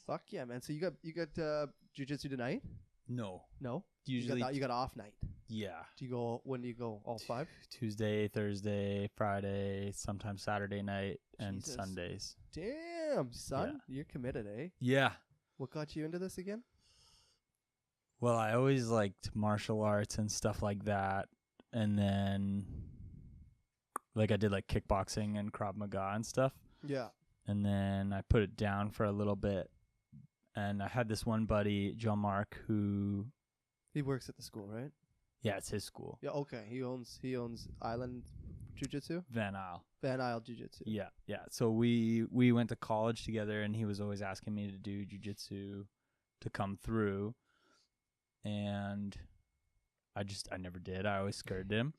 Fuck yeah, man. So you got jiu-jitsu tonight? No. Usually you got off night. Yeah. When do you go? All 5? Tuesday, Thursday, Friday, sometimes Saturday night, and Jesus. Sundays. Damn, son. You're committed, eh? Yeah. What got you into this again? Well, I always liked martial arts and stuff like that. And then, I did, kickboxing and Krav Maga and stuff. Yeah. And then I put it down for a little bit. And I had this one buddy, John Mark, who... He works at the school, right? Yeah, it's his school. Yeah, okay. He owns Island Jiu-Jitsu? Van Isle. Van Isle Jiu-Jitsu. Yeah. So we went to college together, and he was always asking me to do jiu-jitsu to come through. And I never did. I always skirted him.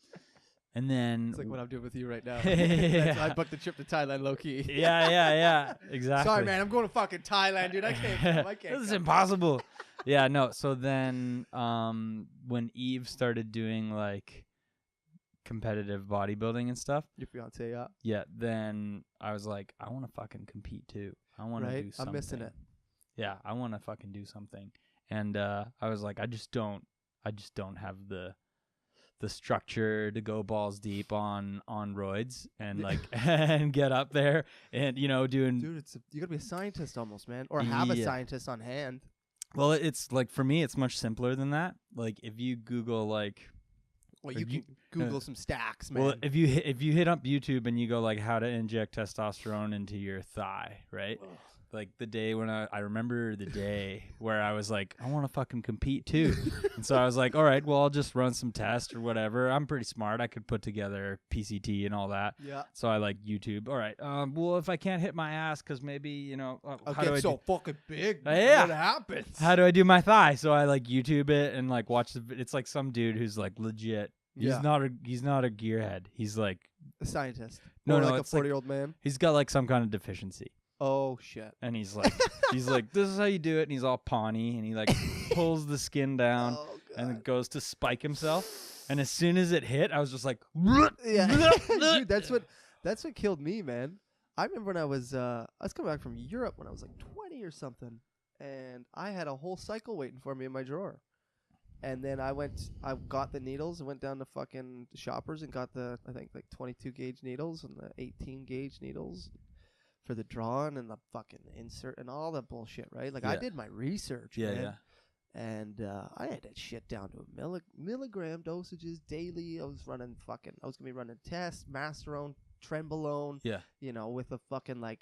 And then... It's like what I'm doing with you right now. Yeah. I booked the trip to Thailand low-key. Yeah. Exactly. Sorry, man. I'm going to fucking Thailand, dude. I can't come. This is impossible. Yeah, no. So then when Eve started doing, competitive bodybuilding and stuff... Your fiance, yeah. Yeah, then I was like, I want to fucking compete, too. I want to do something. I'm missing it. Yeah, I want to fucking do something. And I was like, I just don't have the structure to go balls deep on roids and and get up there and doing. Dude, you gotta be a scientist almost, man, or have a scientist on hand. Well, it's for me, it's much simpler than that. If you Google well, you can Google some stacks, man. Well, if you hit up YouTube and you go how to inject testosterone into your thigh, right? Ugh. The day when I remember the day where I was like, I want to fucking compete too. And so I was like, all right, well, I'll just run some tests or whatever. I'm pretty smart. I could put together PCT and all that. Yeah. So I YouTube. All right. Well, if I can't hit my ass, because maybe, I'll get so fucking big. Yeah. What happens? How do I do my thigh? So I YouTube it and watch it's some dude who's legit. He's not a gearhead. He's a scientist. No, a 40-year-old man. He's got some kind of deficiency. Oh shit! And he's like, this is how you do it. And he's all pawny, and he pulls the skin down and then goes to spike himself. And as soon as it hit, I was just like, yeah, dude, that's what killed me, man. I remember when I was coming back from Europe when I was 20 or something, and I had a whole cycle waiting for me in my drawer. And then I got the needles and went down to fucking Shoppers and got the, I think 22 gauge needles and the 18 gauge needles for the drawing and the fucking insert and all that bullshit, right? I did my research, man. Yeah. And I had that shit down to milligram dosages daily. I was going to be running tests, Masterone, Trenbolone, with a fucking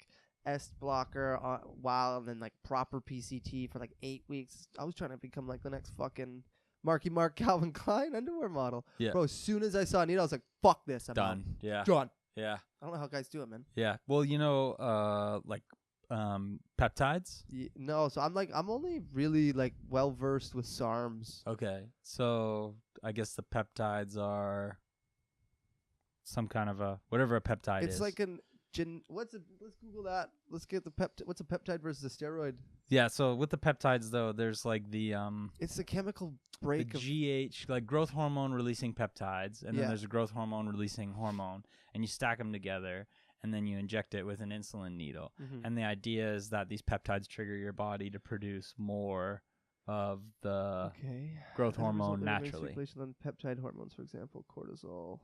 S blocker while and then proper PCT for 8 weeks. I was trying to become the next fucking Marky Mark Calvin Klein underwear model. Yeah. Bro, as soon as I saw a needle, I was like, fuck this. I'm done. Out. Yeah. Done. Yeah. I don't know how guys do it, man. Yeah. Well, peptides? No, so I'm only really well versed with SARMs. Okay. So I guess the peptides are some kind of whatever a peptide is. It's let's Google that. Let's get what's a peptide versus a steroid? Yeah, so with the peptides though, there's the it's the chemical break of GH, growth hormone releasing peptides, and then there's a growth hormone releasing hormone, and you stack them together and then you inject it with an insulin needle. Mm-hmm. And the idea is that these peptides trigger your body to produce more of the growth hormone naturally. Circulation on peptide hormones, for example, cortisol.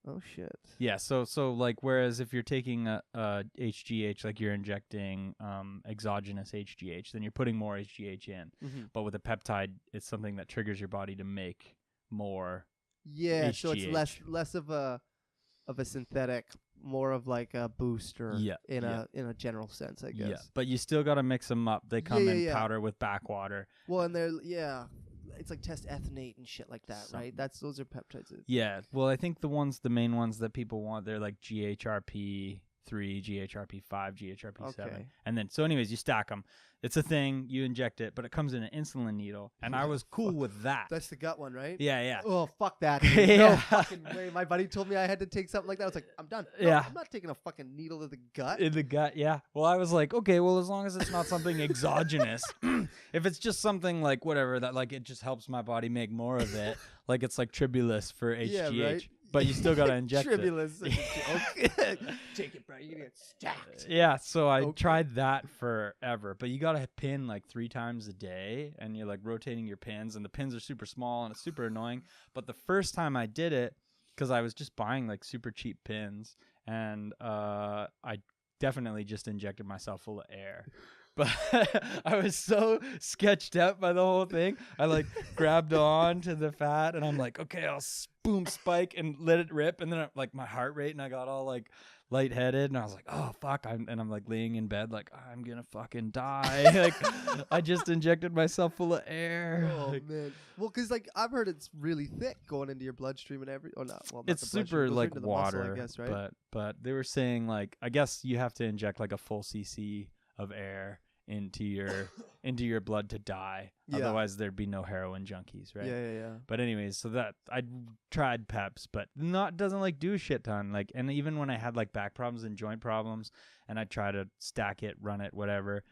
Oh shit. Yeah, so whereas if you're taking a HGH, you're injecting exogenous HGH, then you're putting more HGH in. Mm-hmm. But with a peptide, it's something that triggers your body to make more. Yeah, HGH. So it's less of a synthetic, more of a booster. In a general sense, I guess. Yeah, but you still got to mix them up. They come in powder with backwater. Well, and they're it's test ethanate and shit like that, right? Those are peptides. Yeah. Well, I think the main ones that people want, they're GHRP3, GHRP5, GHRP7. Okay. And then, so anyways, you stack them. It's a thing. You inject it, but it comes in an insulin needle. And I was cool with that. That's the gut one, right? Yeah. Oh, fuck that. No fucking way. My buddy told me I had to take something like that. I was like, I'm done. No, I'm not taking a fucking needle to the gut. In the gut, yeah. Well, I was like, okay, well, as long as it's not something exogenous. If it's just something whatever that it just helps my body make more of it, it's Tribulus for HGH. Yeah, right? but you still gotta inject it. Tribulus. Okay. Take it, bro. You get stacked. Yeah, so I tried that forever, but you gotta pin like 3 times a day, and you're like rotating your pins, and the pins are super small, and it's super annoying. But the first time I did it, because I was just buying like super cheap pins, and I definitely just injected myself full of air. But I was so sketched out by the whole thing. I like grabbed on to the fat, and I'm like, okay, I'll boom spike and let it rip. And then like my heart rate, and I got all like lightheaded, and I was like, oh fuck. I'm like laying in bed like, I'm gonna fucking die. Like I just injected myself full of air. Oh man. Well, because like I've heard it's really thick going into your bloodstream and every. Oh no, well not It's the bloodstream, super it goes like into the water, muscle, I guess, right? but they were saying like, I guess you have to inject like a full cc of air into your blood to die. Yeah. Otherwise there'd be no heroin junkies, right? Yeah. But anyways, so that I tried Peps, but doesn't like do a shit ton. Like, and even when I had like back problems and joint problems, and I try to stack it, run it, whatever,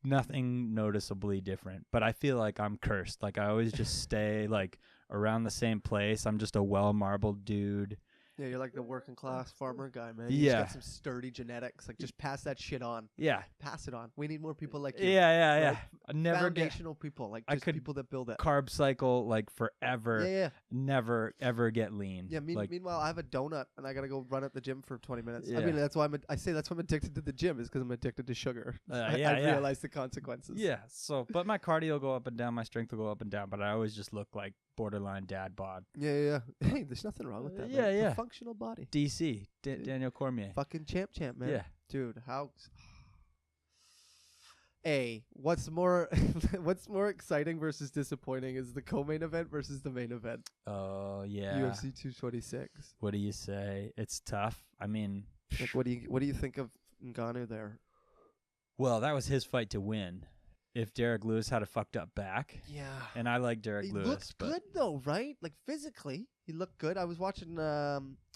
nothing noticeably different. But I feel like I'm cursed. Like I always just stay like around the same place. I'm just a well marbled dude. Yeah, you're like the working class farmer guy, man. You just got some sturdy genetics. Like, just pass that shit on. Yeah. Pass it on. We need more people like you. Yeah. Right? I never Foundational people. Like, just people that build it. Carb cycle, like, forever. Yeah. Never, ever get lean. Yeah, like, meanwhile, I have a donut, and I got to go run at the gym for 20 minutes. Yeah. I mean, that's why I say that's why I'm addicted to the gym, is because I'm addicted to sugar. I realize the consequences. Yeah, but my cardio will go up and down, my strength will go up and down, but I always just look like borderline dad bod. Yeah. Hey, there's nothing wrong with that, man. Yeah. It's a functional body. DC, Daniel Cormier. Fucking champ, man. Yeah. Dude, how... what's more exciting versus disappointing is the co-main event versus the main event. Oh, yeah. UFC 226. What do you say? It's tough. I mean... Like, what do you think of Ngannou there? Well, that was his fight to win. If Derek Lewis had a fucked up back. Yeah. And I like Derek Lewis. He looks good, though, right? Like, physically, he looked good. I was watching,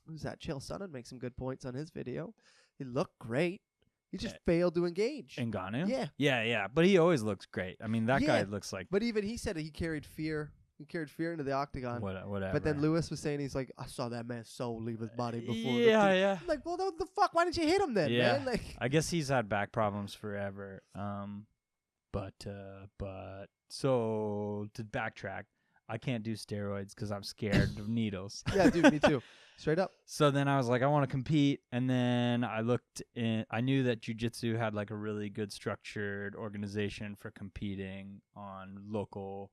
who's that? Chael Sonnen make some good points on his video. He looked great. He just failed to engage. Ngannou? Yeah. Yeah. But he always looks great. I mean, that guy looks like... But even he said he carried fear. He carried fear into the octagon. Whatever. But then Lewis was saying, he's like, I saw that man's soul leave his body before. Yeah. I'm like, well, the fuck? Why didn't you hit him then, man? Like, I guess he's had back problems forever. But so to backtrack, I can't do steroids because I'm scared of needles. Yeah, dude, me too. Straight up. So then I was like, I want to compete, and then I looked in. I knew that jiu-jitsu had like a really good structured organization for competing on local,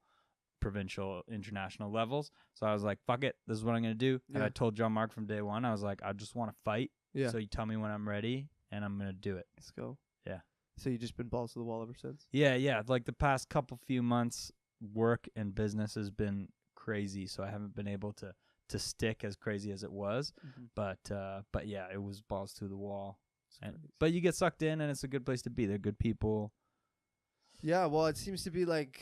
provincial, international levels. So I was like, fuck it, this is what I'm gonna do. And I told John Mark from day one, I was like, I just want to fight. Yeah. So you tell me when I'm ready, and I'm gonna do it. Let's go. Yeah. So you just been balls to the wall ever since? Yeah. Like the past few months, work and business has been crazy, so I haven't been able to stick as crazy as it was. Mm-hmm. But yeah, it was balls to the wall. But you get sucked in, and it's a good place to be. They're good people. Yeah, well, it seems to be like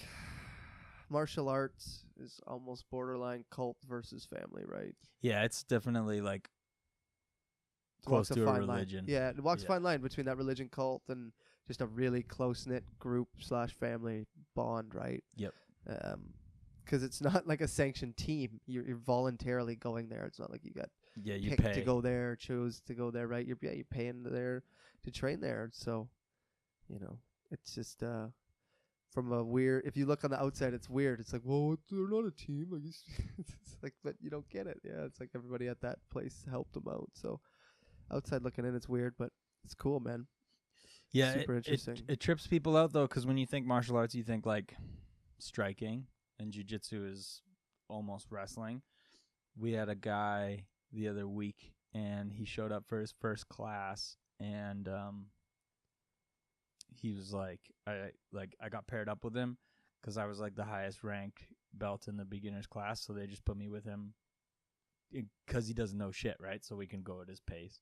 martial arts is almost borderline cult versus family, right? Yeah, it's definitely like close to a religion. Yeah, it walks a fine line between that religion cult and just a really close-knit group / family bond, right? Yep. Because it's not like a sanctioned team. You're voluntarily going there. It's not like you got you picked pay to go there, chose to go there, right? You're paying there to train there. So, it's just from a weird. If you look on the outside, it's weird. It's like, well, they're not a team. Like it's like, but you don't get it. Yeah, it's like everybody at that place helped them out. So, outside looking in, it's weird, but it's cool, man. Yeah, super interesting. It trips people out though, because when you think martial arts, you think like striking, and jiu-jitsu is almost wrestling. We had a guy the other week, and he showed up for his first class, and he was like, I got paired up with him because I was like the highest ranked belt in the beginner's class, so they just put me with him because he doesn't know shit, right? So we can go at his pace.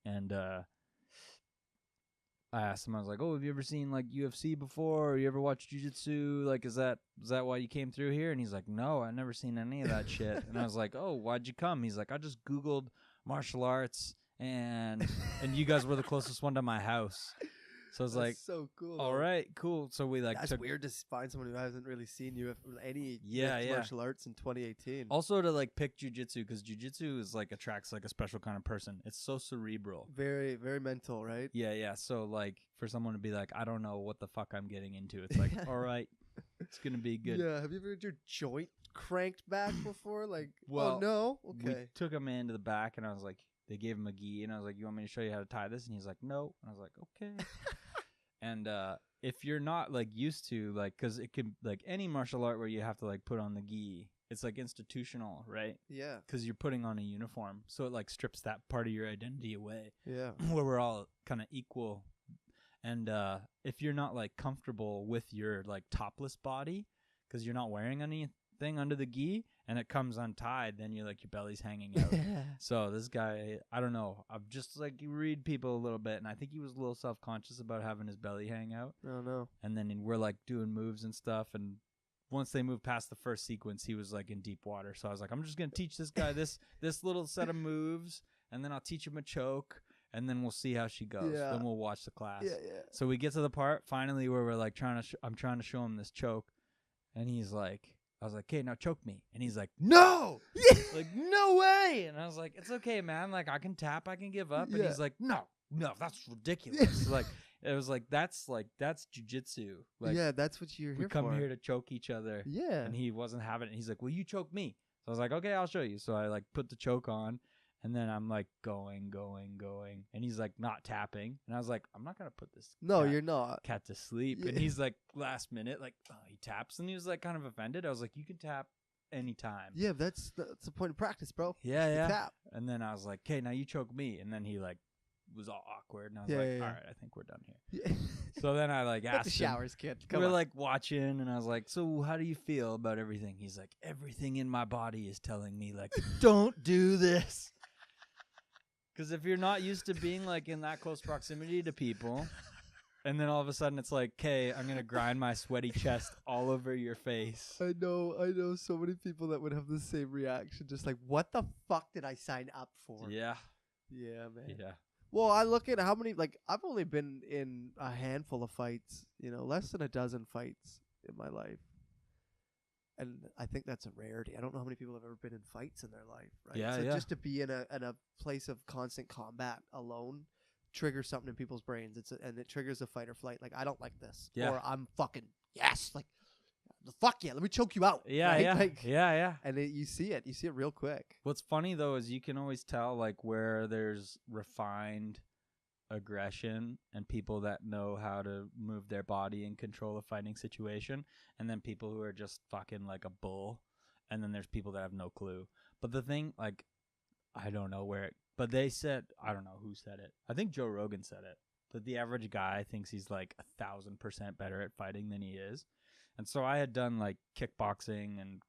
And I asked him, I was like, oh, have you ever seen like UFC before? Or you ever watched jiu-jitsu? Like, is that why you came through here? And he's like, no, I've never seen any of that shit. And I was like, oh, why'd you come? He's like, I just Googled martial arts, and you guys were the closest one to my house. So it's That's like, so cool. all right, cool. So we like That's took weird to find someone who hasn't really seen you any Yeah, mixed yeah. martial arts in 2018. also to like pick jujitsu because jujitsu is like attracts like a special kind of person. It's so cerebral. Very, very mental, right? Yeah, yeah. So like for someone to be like, I don't know what the fuck I'm getting into. It's like, all right, it's gonna be good. Yeah. Have you ever had your joint cranked back before? Like, Well, oh no. We Okay. took him into the back, and I was like, they gave him a gi, and I was like, you want me to show you how to tie this? And he's like, no. And I was like, okay. And if you're not like used to like, because it can like any martial art where you have to like put on the gi, it's like institutional, right? Yeah. Because you're putting on a uniform, so it like strips that part of your identity away. Yeah. Where we're all kind of equal. And if you're not like comfortable with your like topless body, because you're not wearing anything under the gi, and it comes untied, then you're like your belly's hanging out. So this guy, I don't know, I've just like you read people a little bit, and I think he was a little self-conscious about having his belly hang out. Oh no. And then we're like doing moves and stuff, and once they moved past the first sequence, he was like in deep water. So I was like, I'm just gonna teach this guy this little set of moves, and then I'll teach him a choke, and then we'll see how she goes. Yeah. Then we'll watch the class. Yeah, yeah. So we get to the part finally where we're like I'm trying to show him this choke, and he's like, I was like, okay, now choke me. And he's like, no, like, no way. And I was like, it's okay, man. Like, I can tap, I can give up. And Yeah. he's like, no, that's ridiculous. Like, it was like, that's jujitsu. Like, yeah, that's what you're we here come for. here to choke each other. Yeah. And he wasn't having it. He's like, well, you choke me. So I was like, okay, I'll show you. So I like put the choke on. And then I'm like going. And he's like not tapping. And I was like, I'm not going to put this No, you're not. cat to sleep. Yeah. And he's like, last minute, like, oh, he taps. And he was like kind of offended. I was like, you can tap anytime. Yeah, that's the point of practice, bro. Yeah, You yeah. tap. And then I was like, okay, now you choke me. And then he like was all awkward. And I was Yeah, like, yeah, yeah. all right, I think we're done here. Yeah. So then I like Get asked the him. showers, kid. We Come were on. like watching, and I was like, so how do you feel about everything? He's like, everything in my body is telling me, like, don't do this. Because if you're not used to being like in that close proximity to people, and then all of a sudden it's like, okay, I'm going to grind my sweaty chest all over your face. I know so many people that would have the same reaction. Just like, what the fuck did I sign up for? Yeah. Yeah, man. Yeah. Well, I look at how many, like, I've only been in a handful of fights, less than a dozen fights in my life. And I think that's a rarity. I don't know how many people have ever been in fights in their life, right? Yeah, so yeah. just to be in a place of constant combat alone triggers something in people's brains. And it triggers a fight or flight. Like, I don't like this. Yeah. Or I'm fucking, yes. Like, fuck yeah, let me choke you out. Yeah, right? yeah. Like, yeah. and you see it real quick. What's funny, though, is you can always tell, like, where there's refined aggression and people that know how to move their body and control a fighting situation, and then people who are just fucking like a bull, and then there's people that have no clue. But the thing, like, I don't know where but they said, I don't know who said it. I think Joe Rogan said it, that the average guy thinks he's like 1,000% better at fighting than he is. And so I had done like kickboxing and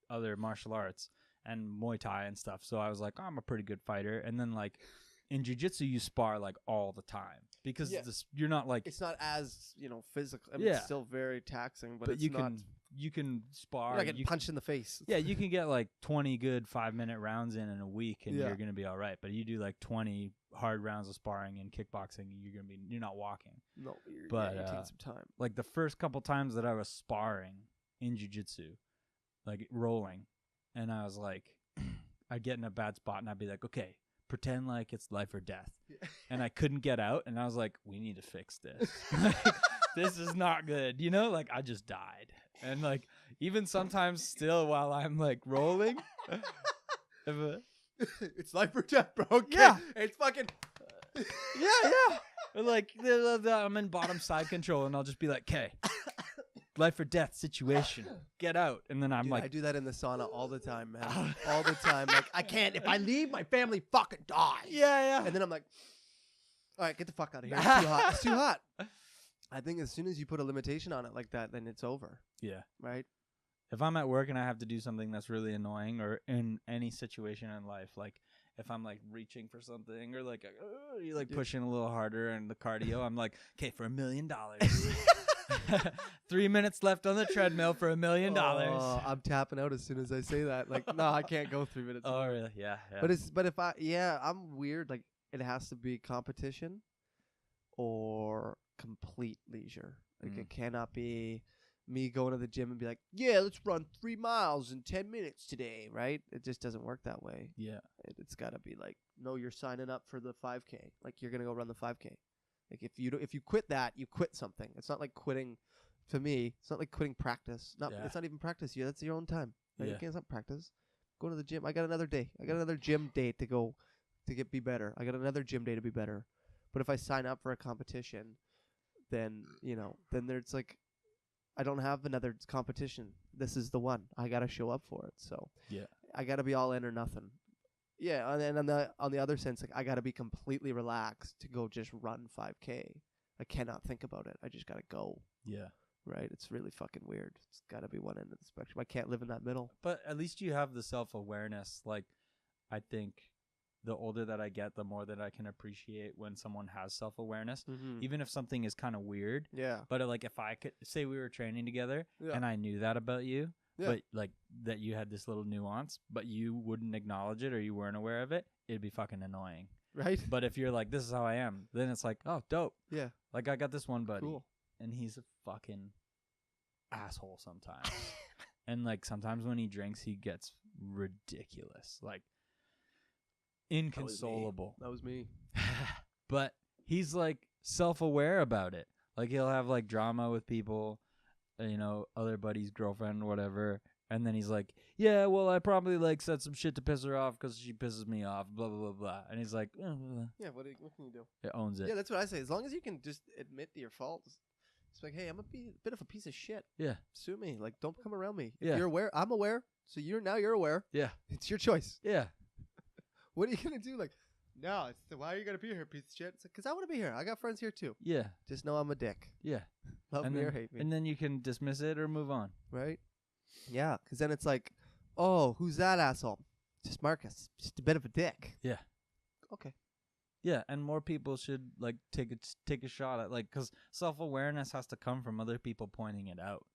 other martial arts and Muay Thai and stuff. So I was like, oh, I'm a pretty good fighter. And then like in jiu-jitsu, you spar like all the time because you're not like, it's not as physical. I mean, it's still very taxing, but it's you can spar. You're not getting punched in the face. Yeah, you can get like 20 good 5-minute rounds in a week, and Yeah. you're gonna be all right. But you do like 20 hard rounds of sparring in kickboxing, you're not walking. No, you're taking some time. Like the first couple times that I was sparring in jiu-jitsu, like rolling, and I was like, I'd get in a bad spot, and I'd be like, okay, pretend like it's life or death. Yeah. And I couldn't get out, and I was like, we need to fix this. This is not good. Like I just died. And like even sometimes still while I'm like rolling, it's life or death, bro. Okay? Yeah. It's fucking yeah. Or like I'm in bottom side control, and I'll just be like, okay, life or death situation, get out. And then I'm Dude, like, I do that in the sauna all the time, man. All the time. Like, I can't. If I leave, my family fucking dies. yeah. And then I'm like, all right, get the fuck out of here. It's too hot. It's too hot. I think as soon as you put a limitation on it like that, then it's over. Yeah. Right? If I'm at work and I have to do something that's really annoying, or in any situation in life, like if I'm like reaching for something, or like you're like pushing a little harder and the cardio, I'm like, okay, for $1 million. 3 minutes left on the treadmill for $1 million. Oh, I'm tapping out as soon as I say that. Like, no, I can't go 3 minutes. Oh, really? Yeah. But if I'm weird. Like, it has to be competition, or complete leisure. Like, Mm. it cannot be me going to the gym and be like, yeah, let's run 3 miles in 10 minutes today, right? It just doesn't work that way. Yeah. It's got to be like, no, you're signing up for the 5K. Like, you're going to go run the 5K. Like, if you quit that, you quit something. It's not like quitting, to me, it's not like quitting practice. It's not even practice. That's your own time. Right? Yeah. It's not practice. Go to the gym. I got another day. I got another gym day to go be better. I got another gym day to be better. But if I sign up for a competition, then, then there's like, I don't have another competition. This is the one. I got to show up for it. So Yeah. I got to be all in or nothing. Yeah, and then on the other sense, like, I got to be completely relaxed to go just run 5K. I cannot think about it. I just got to go. Yeah. Right? It's really fucking weird. It's got to be one end of the spectrum. I can't live in that middle. But at least you have the self-awareness. Like, I think the older that I get, the more that I can appreciate when someone has self-awareness, even if something is kind of weird. Yeah. But like, if I could say we were training together Yeah. and I knew that about you, Yeah. but like that you had this little nuance, but you wouldn't acknowledge it or you weren't aware of it, it'd be fucking annoying. Right? But if you're like, this is how I am, then it's like, oh, dope. Yeah. Like, I got this one buddy. Cool. And he's a fucking asshole sometimes. And like, sometimes when he drinks, he gets ridiculous. Like, inconsolable. That was me. But he's like self-aware about it. Like, he'll have like drama with people, other buddy's girlfriend or whatever, and then he's like, yeah, well, I probably like said some shit to piss her off because she pisses me off, blah blah blah blah. And he's like, Yeah, what can you do? it owns it. Yeah, that's what I say. As long as you can just admit to your faults. It's like, hey, I'm a bit of a piece of shit. Yeah. Sue me. Like, don't come around me. If Yeah. you're aware, I'm aware. So you're aware. Yeah. It's your choice. Yeah. What are you gonna do? Like, no, why are you gonna be here, piece of shit? It's like, 'cause I want to be here. I got friends here too. Yeah. Just know I'm a dick. Yeah. Love And me then, or hate me. and then you can dismiss it or move on. Right? Yeah, 'cause then it's like, oh, who's that asshole? Just Marcus. Just a bit of a dick. Yeah. Okay. Yeah, and more people should like take a shot at, like, because self-awareness has to come from other people pointing it out.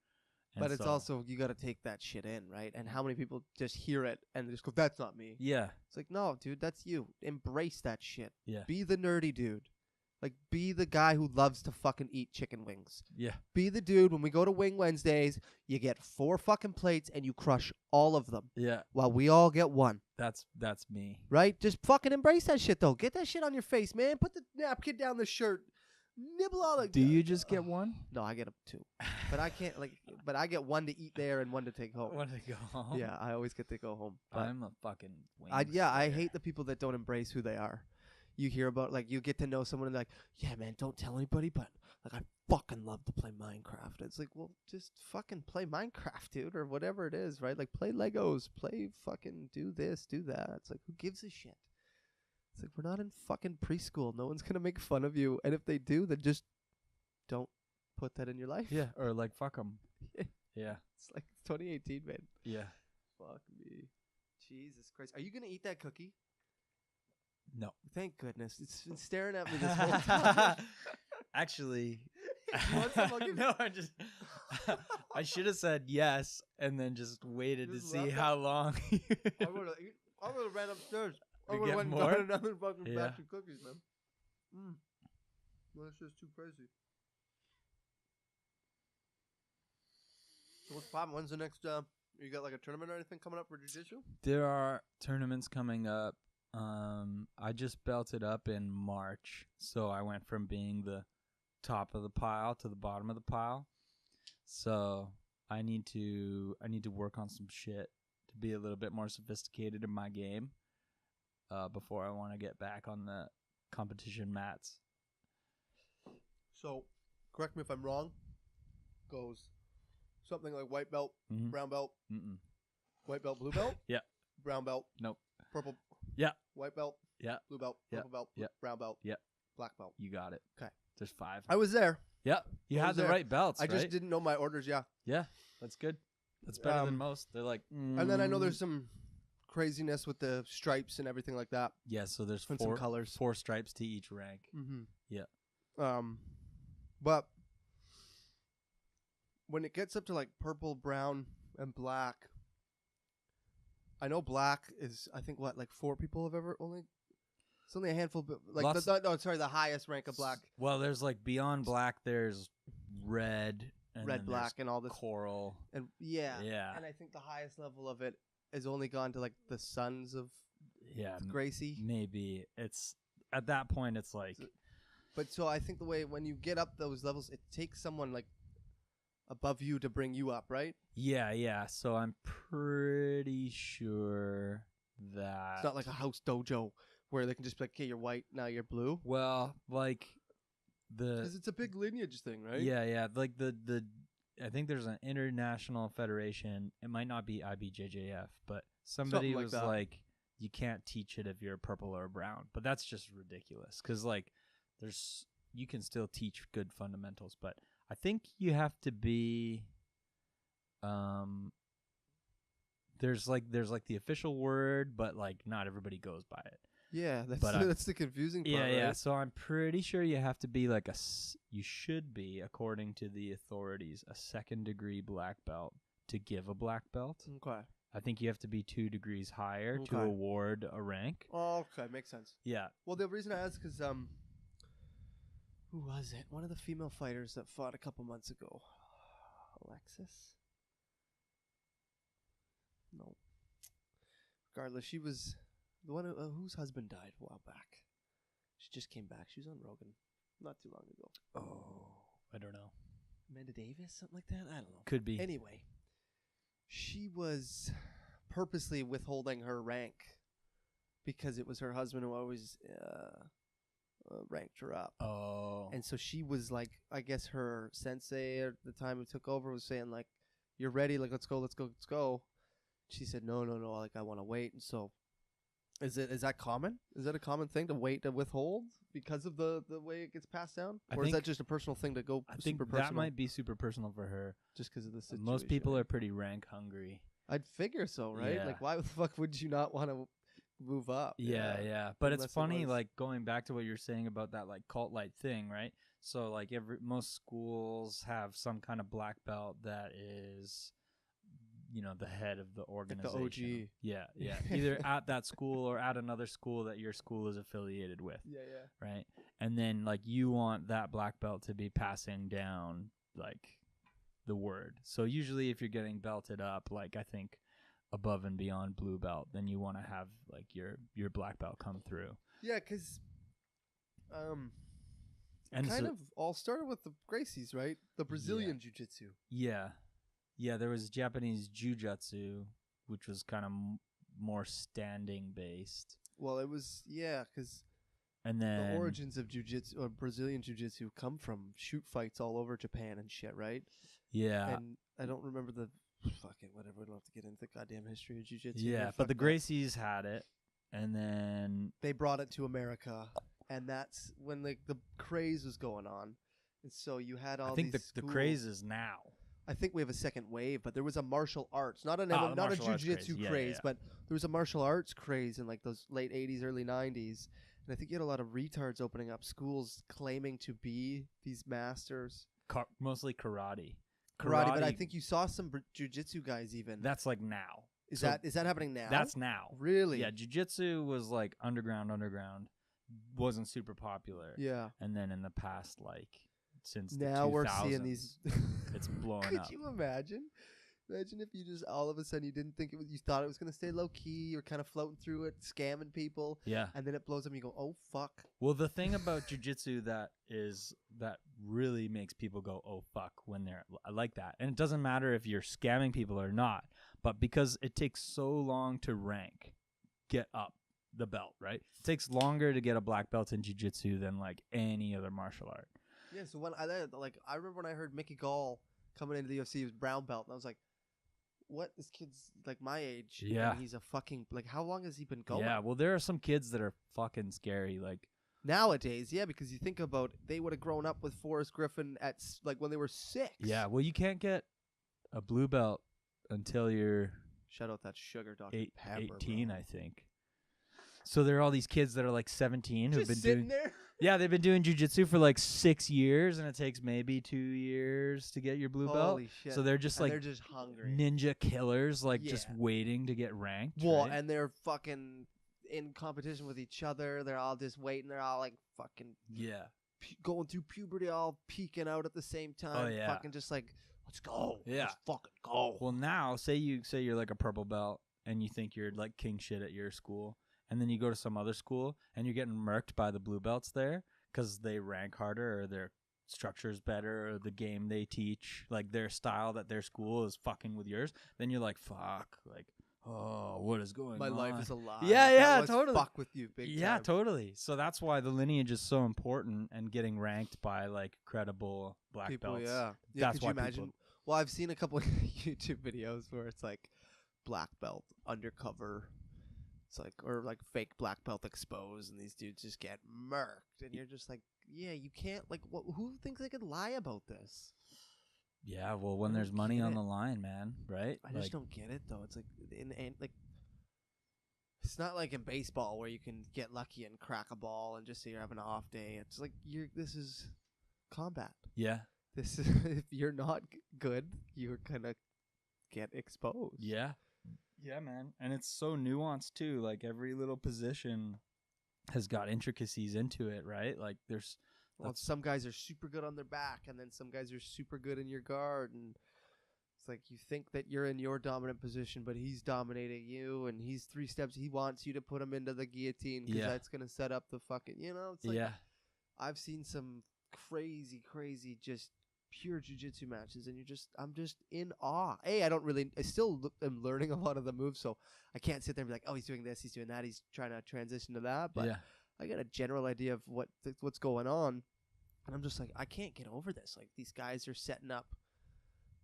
And But it's so- also, you got to take that shit in, right? And how many people just hear it and just go, that's not me. Yeah. It's like, no, dude, that's you. Embrace that shit. Yeah. Be the nerdy dude. Like, be the guy who loves to fucking eat chicken wings. Yeah. Be the dude, when we go to Wing Wednesdays, you get 4 fucking plates and you crush all of them. Yeah. While we all get 1. That's me. Right? Just fucking embrace that shit, though. Get that shit on your face, man. Put the napkin down the shirt. Nibble all the... Do you just get one? No, I get 2. But I can't, but I get 1 to eat there and 1 to take home. Want to go home? Yeah, I always get to go home. But I'm a fucking wing. I hate the people that don't embrace who they are. You hear about, like, you get to know someone and like, yeah, man, don't tell anybody, but like, I fucking love to play Minecraft. It's like, well, just fucking play Minecraft, dude, or whatever it is, right? Like, play Legos, play fucking do this, do that. It's like, who gives a shit? It's like, we're not in fucking preschool. No one's gonna make fun of you, and if they do, then just don't put that in your life. Yeah, or like, fuck them. Yeah. It's like, it's 2018, man. Yeah. Fuck me. Jesus Christ. Are you gonna eat that cookie? No. Thank goodness. It's been staring at me this whole time. Actually, You want some? I'll give no, I should have said yes and then just waited Just to see left how long. I would have ran upstairs. I You would have get went and more? got another fucking Yeah. batch of cookies, man. Well, that's just too crazy. So what's poppin'? When's the next, you got like a tournament or anything coming up for jiu-jitsu? There are tournaments coming up. I just belted up in March, so I went from being the top of the pile to the bottom of the pile. So I need to work on some shit to be a little bit more sophisticated in my game before I want to get back on the competition mats. So, correct me if I'm wrong. Goes something like white belt, Mhm. brown belt, Mm-mm. white belt, blue belt. Yeah. Brown belt. Nope. Purple. Yeah. White belt. Yeah. Blue belt. Yeah. Purple belt. Yeah. Brown belt. Yeah. Black belt. You got it. 'Kay. There's 5. I was there. Yeah. You I had was the there. right belts, I just right? didn't know my orders. Yeah. Yeah. That's good. That's better than Um, most. They're like, And then I know there's some craziness with the stripes and everything like that. Yeah, so there's And some 4 colors. 4 stripes to each rank. Mm-hmm. Yeah. But when it gets up to like purple, brown, and black, I know black is, I think, what, like 4 people have ever only It's only a handful, but like Lots- the highest rank of black, Well, there's like beyond black. There's red, and red, then black, there's and all this, coral. and yeah, Yeah, and I think the highest level of it has only gone to like the sons of yeah, Gracie. maybe it's at that point. It's like, But so I think the way when you get up those levels, it takes someone like above you to bring you up, right? yeah. So I'm pretty sure that It's not like a house dojo where they can just be like, okay, you're white, now you're blue. well, like Because it's a big lineage thing, right? yeah, like the I think there's an international federation. It might not be IBJJF, but somebody Something like was that. like, you can't teach it if you're purple or brown. But that's just ridiculous because like you can still teach good fundamentals, but I think you have to be there's like the official word, but like not everybody goes by it. Yeah, that's But, that's the confusing part, Yeah. right? So I'm pretty sure you have to be like you should be, according to the authorities, a 2nd degree black belt to give a black belt. Okay. I think you have to be 2 degrees higher to Okay. award a rank. Oh, okay, makes sense. Yeah. Well, the reason I asked is who was it? One of the female fighters that fought a couple months ago. Alexis? No. Regardless, she was the one whose husband died a while back. She just came back. She was on Rogan not too long ago. Oh, I don't know. Amanda Davis, something like that? I don't know. Could be. Anyway, she was purposely withholding her rank because it was her husband who always ranked her up. Oh. And so she was like, I guess her sensei at the time who took over was saying like, you're ready, like let's go. She said, no, like I want to wait. And so is that common? Is that a common thing to wait to withhold because of the way it gets passed down? Or is that just a personal thing to go I think super personal? that might be super personal for her. Just because of the situation. Most people are pretty rank hungry. I'd figure so, right? Yeah. Like why the fuck would you not want to move up? Yeah. But Unless it's it funny, was- like going back to what you're saying about that like cult-like thing, right? So like most schools have some kind of black belt that is, the head of the organization. OG. Yeah. Either at that school or at another school that your school is affiliated with, Yeah. right? And then like you want that black belt to be passing down like the word. So usually if you're getting belted up, like I think above and beyond blue belt, then you want to have like your black belt come through. Yeah, because And kind so- of all started with the Gracies, right? The Brazilian jiu-jitsu. Yeah, there was Japanese jiu-jitsu, which was kind of more standing based. Well, it was, because And then the origins of jiu-jitsu or Brazilian jiu-jitsu come from shoot fights all over Japan and shit, right? yeah. And I don't remember fuck it, whatever. We don't have to get into the goddamn history of jiu-jitsu. Yeah, Fuck but the that. Gracies had it, and then They brought it to America, and that's when the craze was going on. And so you had all I think these the craze is now. I think we have a second wave, but there was a martial arts, not a the not a martial arts jiu-jitsu craze. Yeah, craze, yeah. but there was a martial arts craze in like those late 80s, early 90s. And I think you had a lot of retards opening up schools claiming to be these masters. Mostly karate. Karate, but I think you saw some jiu-jitsu guys even. That's like now. Is so that happening now? That's now. Really? Yeah, jiu-jitsu was like underground, wasn't super popular. Yeah. And then in the past, like, since Now the 2000s, we're seeing these. it's blowing Could up. you imagine? Imagine if you just all of a sudden you didn't think you thought it was going to stay low key. You're kind of floating through it, scamming people. Yeah. And then it blows up and you go, oh, fuck. Well, the thing about jiu-jitsu that really makes people go, oh, fuck, when they're like that. And it doesn't matter if you're scamming people or not, but because it takes so long to get up the belt, right? It takes longer to get a black belt in jiu-jitsu than like any other martial art. Yeah, so when I remember when I heard Mickey Gall coming into the UFC, he was brown belt, and I was like, what? This kid's like my age. Yeah. And he's a fucking, like, how long has he been going? Yeah, well, there are some kids that are fucking scary. Like, Nowadays, yeah, because you think about, they would have grown up with Forrest Griffin like when they were 6. yeah, well, you can't get a blue belt until you're Shout out that sugar Dr. Pepper, 18, bro. I think. So there are all these kids that are like 17 who've Just been sitting doing. there. Yeah, they've been doing jiu-jitsu for like 6 years, and it takes maybe 2 years to get your blue belt. Holy shit. So they're just And like they're just hungry. ninja killers, like just Yeah. waiting to get ranked. Well, right? and they're fucking in competition with each other. They're all just waiting. They're all like fucking going through puberty, all peeking out at the same time. Oh, yeah. Fucking just like, let's go. Yeah. Let's fucking go. Well, now say you're like a purple belt and you think you're like king shit at your school, and then you go to some other school and you're getting murked by the blue belts there because they rank harder or their structure's better or the game they teach, like their style that their school is fucking with yours. Then you're like, fuck, like, oh, what is going on? My life is a lie. Yeah, Let's totally. Fuck with you, big time. Yeah, totally. So that's why the lineage is so important and getting ranked by like credible black People, belts. yeah. That's could you why imagine? people. Well, I've seen a couple of YouTube videos where it's like black belt undercover. It's like, or like fake black belt exposed, and these dudes just get murked, and you're just like, yeah, you can't, like, who thinks they could lie about this? Yeah, well, when I there's don't money get on it. the line, man, right? I just don't get it though. It's like, like, it's not like in baseball where you can get lucky and crack a ball and just say you're having an off day. It's like this is combat. Yeah, This is if you're not good, you're gonna get exposed. yeah, man. And it's so nuanced too. Like every little position has got intricacies into it, right? Like there's Well, some guys are super good on their back, and then some guys are super good in your guard, and it's like you think that you're in your dominant position, but he's dominating you, and he's 3 steps. He wants you to put him into the guillotine because that's gonna set up the fucking. It's like I've seen some crazy, just pure jiu-jitsu matches, and I'm just in awe. I still am learning a lot of the moves, so I can't sit there and be like, oh, he's doing this, he's doing that, he's trying to transition to that, but I got a general idea of what's going on, and I'm just like, I can't get over this. Like, these guys are setting up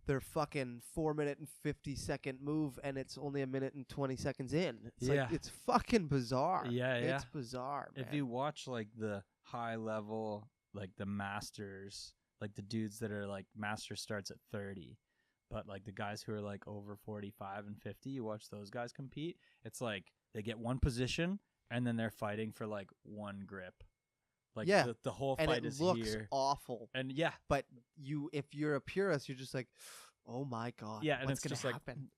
their fucking 4-minute and 50-second move, and it's only 1 minute and 20 seconds in. It's like, it's fucking bizarre. It's bizarre, man. If you watch like the high level, like the masters, like the dudes that are like master starts at 30, but like the guys who are like over 45 and 50, you watch those guys compete. It's like they get one position and then they're fighting for like one grip. Like the whole fight is here. And it looks awful. And but if you're a purist, you're just like, oh my God. Yeah, and what's it's just happen?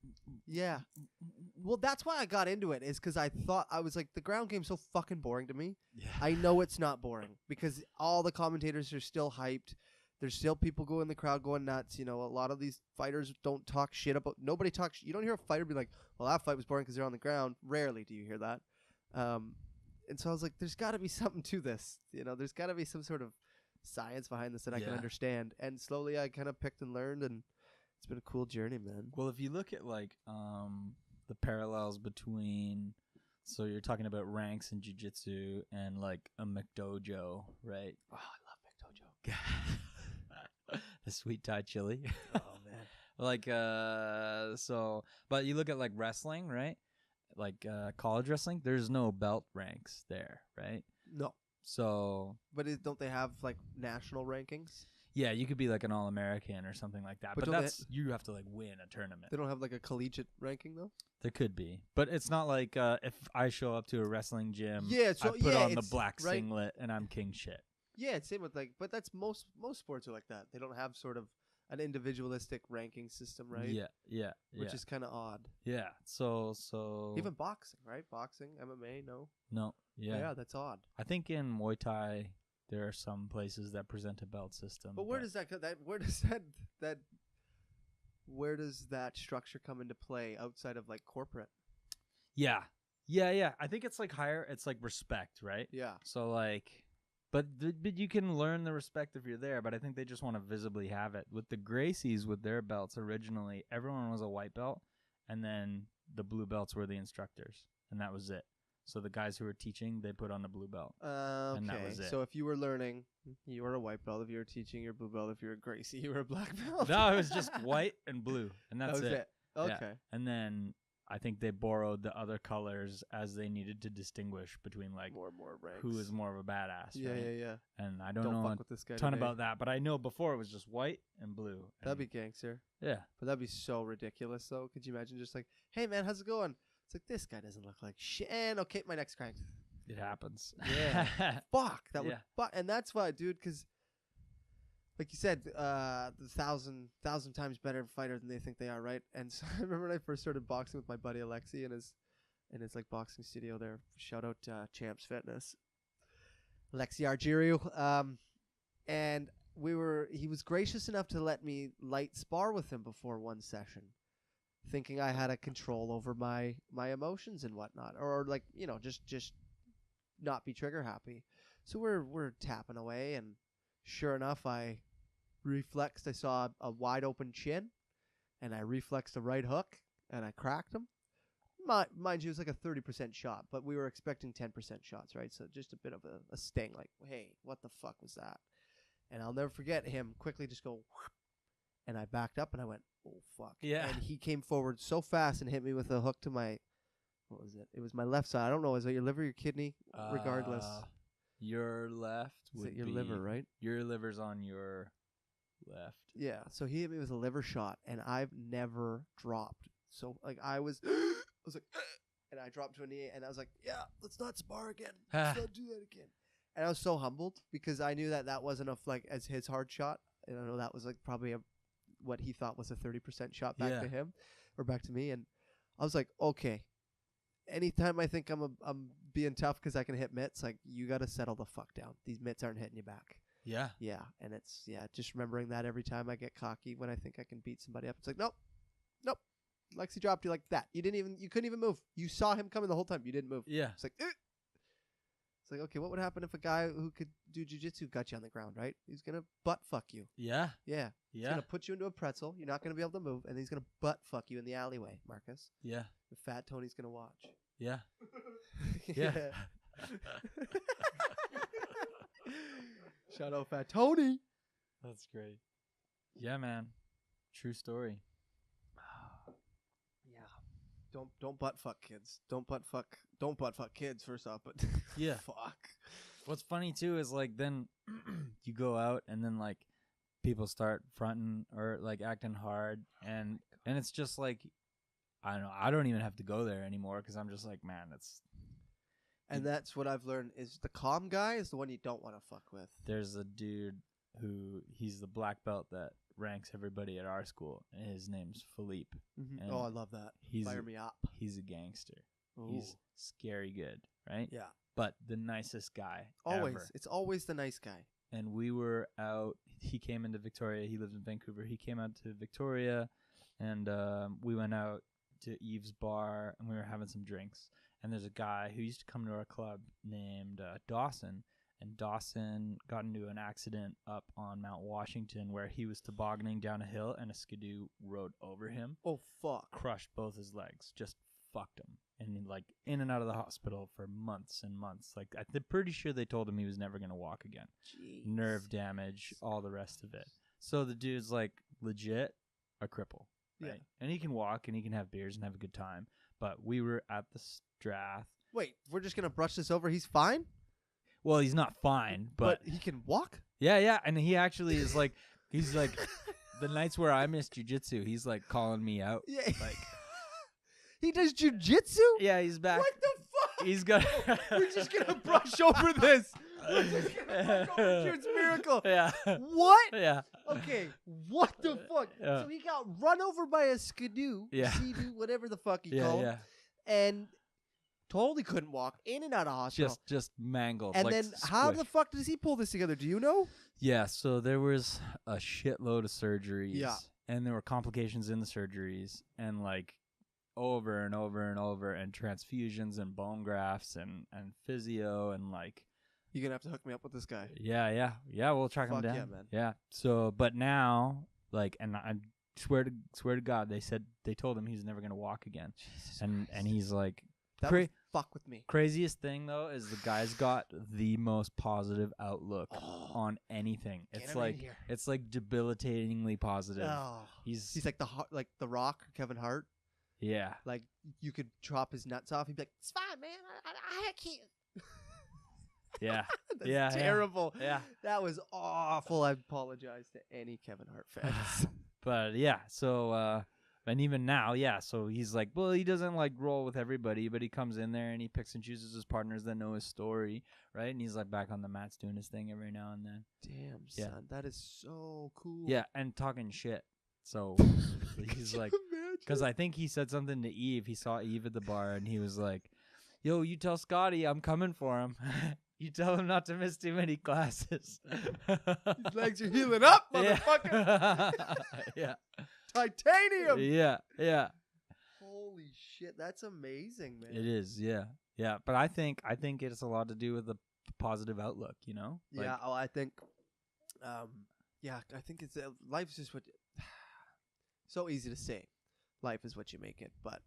Yeah. Well, that's why I got into it, is because I thought, I was like, the ground game's so fucking boring to me. Yeah. I know it's not boring because all the commentators are still hyped. There's still people go in the crowd going nuts. A lot of these fighters don't talk shit about. Nobody talks. You don't hear a fighter be like, well, that fight was boring because they're on the ground. Rarely do you hear that. And so I was like, there's got to be something to this. There's got to be some sort of science behind this that I can understand. And slowly I kind of picked and learned, and it's been a cool journey, man. Well, if you look at like the parallels between, so you're talking about ranks in jiu-jitsu and like a McDojo, right? Oh, I love McDojo. The sweet Thai chili. Oh man. Like but you look at like wrestling, right? Like college wrestling, there's no belt ranks there, right? No. So but don't they have like national rankings? Yeah, you could be like an All-American or something like that, but that's you have to like win a tournament. They don't have like a collegiate ranking though? There could be, but it's not like if I show up to a wrestling gym, I put on the black singlet and I'm king shit. Yeah, it's same with like, but that's most sports are like that. They don't have sort of an individualistic ranking system, right? Yeah. Which is kind of odd. Yeah. So even boxing, right? Boxing, MMA, no. Yeah, that's odd. I think in Muay Thai there are some places that present a belt system. But where does that structure come into play outside of like corporate? Yeah. I think it's like higher. It's like respect, right? Yeah. So like. But you can learn the respect if you're there, but I think they just want to visibly have it. With the Gracies, with their belts, originally, everyone was a white belt, and then the blue belts were the instructors, and that was it. So the guys who were teaching, they put on the blue belt, and that was it. So if you were learning, you were a white belt. If you were teaching, you're blue belt. If you're a Gracie, you were a black belt. No, it was just white and blue, and that's it. Okay. Yeah. And then I think they borrowed the other colors as they needed to distinguish between like more ranks. Who is more of a badass. Yeah, right? yeah. And I don't know fuck with this guy a ton today. about that, but I know before it was just white and blue. That'd be gangster. Yeah. But that'd be so ridiculous, though. Could you imagine just like, hey, man, how's it going? It's like, this guy doesn't look like shit. And okay, my neck's cranked. It happens. Yeah. Fuck. That would. Fuck. And that's why, dude, because like you said, the thousand times better fighter than they think they are, right? And so I remember when I first started boxing with my buddy Alexi and in his like boxing studio there. Shout out Champs Fitness. Alexi Argiriou. And he was gracious enough to let me light spar with him before one session, thinking I had a control over my emotions and whatnot, or like, just not be trigger happy. So we're tapping away, and sure enough, I reflexed. I saw a wide open chin, and I reflexed a right hook, and I cracked him. Mind you, it was like a 30% shot, but we were expecting 10% shots, right? So just a bit of a sting, like, hey, what the fuck was that? And I'll never forget him quickly just go, whoop, and I backed up, and I went, oh, fuck. Yeah. And he came forward so fast and hit me with a hook to my, what was it? It was my left side. I don't know. Is it your liver, your kidney? Regardless. Your left Is would it your be liver, right? Your liver's on your left. Yeah. So he hit me with a liver shot, and I've never dropped. So, like, I was like, and I dropped to a knee, and I was like, yeah, let's not spar again. Let's not do that again. And I was so humbled because I knew that wasn't as his hard shot. And I know that was like probably what he thought was a 30% shot back to him or back to me. And I was like, okay, anytime I think I'm being tough because I can hit mitts, like, you got to settle the fuck down. These mitts aren't hitting you back. Yeah. Yeah. And it's, just remembering that every time I get cocky when I think I can beat somebody up. It's like, nope. Lexi dropped you like that. You couldn't even move. You saw him coming the whole time. You didn't move. Yeah. It's like, It's like, okay, what would happen if a guy who could do jiu-jitsu got you on the ground, right? He's going to butt fuck you. Yeah. Yeah. He's going to put you into a pretzel. You're not going to be able to move. And he's going to butt fuck you in the alleyway, Marcus. Yeah. The fat Tony's going to watch. Yeah. Yeah. Shout out Fat Tony. That's great. Yeah, man. True story. Yeah. Don't butt fuck kids. Don't butt fuck kids first off, but yeah. Fuck. What's funny too is like then you go out and then like people start fronting or like acting hard and it's just like I don't know. I don't even have to go there anymore because I'm just like, man, it's. And that's what I've learned is the calm guy is the one you don't want to fuck with. There's a dude he's the black belt that ranks everybody at our school. And his name's Philippe. Mm-hmm. Oh, I love that. Fire me up. He's a gangster. Ooh. He's scary good, right? Yeah. But the nicest guy always. ever. It's always the nice guy. And we were out. He came into Victoria. He lives in Vancouver. He came out to Victoria, and we went out to Eve's bar, and we were having some drinks. And there's a guy who used to come to our club named Dawson. And Dawson got into an accident up on Mount Washington where he was tobogganing down a hill and a skidoo rode over him. Oh, fuck. Crushed both his legs. Just fucked him. And he, like, in and out of the hospital for months and months. Like, I'm pretty sure they told him he was never going to walk again. Jeez. Nerve damage, all the rest of it. So the dude's, like, legit a cripple. Right? Yeah. And he can walk and he can have beers and have a good time. But we were at the Strath. Wait, we're just going to brush this over? He's fine? Well, he's not fine, but he can walk? Yeah. And he actually is like, he's like, the nights where I miss jiu-jitsu, he's like calling me out. Yeah. Like, he does jiu-jitsu? Yeah, he's back. What the fuck? He's got. We're just going to brush over this. We're just going to brush over Jude's miracle. Yeah. What? Yeah. Okay, what the fuck? Yeah. So he got run over by a skidoo, sea-doo, whatever the fuck he called, and totally couldn't walk, in and out of hospital. Just mangled. And like then how the fuck does he pull this together? Do you know? Yeah, so there was a shitload of surgeries. Yeah. And there were complications in the surgeries and like over and over and over and transfusions and bone grafts and physio and like. You're going to have to hook me up with this guy. Yeah, we'll track him down. Yeah, man. Yeah. So, but now, like, and I swear to God, they told him he's never going to walk again. Jesus and he's like. That would fuck with me. Craziest thing though is the guy's got the most positive outlook on anything. It's like debilitatingly positive. Oh. He's like the Rock, Kevin Hart. Yeah. Like you could chop his nuts off. He'd be like, "It's fine, man. I can't." Yeah. That's terrible. Yeah. That was awful. I apologize to any Kevin Hart fans. But yeah, so and even now, so he's like, well, he doesn't like roll with everybody, but he comes in there and he picks and chooses his partners that know his story, right? And he's like back on the mats doing his thing every now and then. Damn, son, that is so cool. Yeah, and talking shit. So he's like, because I think he said something to Eve. He saw Eve at the bar, and he was like, "Yo, you tell Scotty I'm coming for him. You tell him not to miss too many classes." His legs are healing up, motherfucker. Yeah. Titanium. Yeah. Holy shit, that's amazing, man. It is, yeah. But I think it's a lot to do with the positive outlook, you know? Like, yeah. I think, I think it's life's just what. So easy to say, life is what you make it, but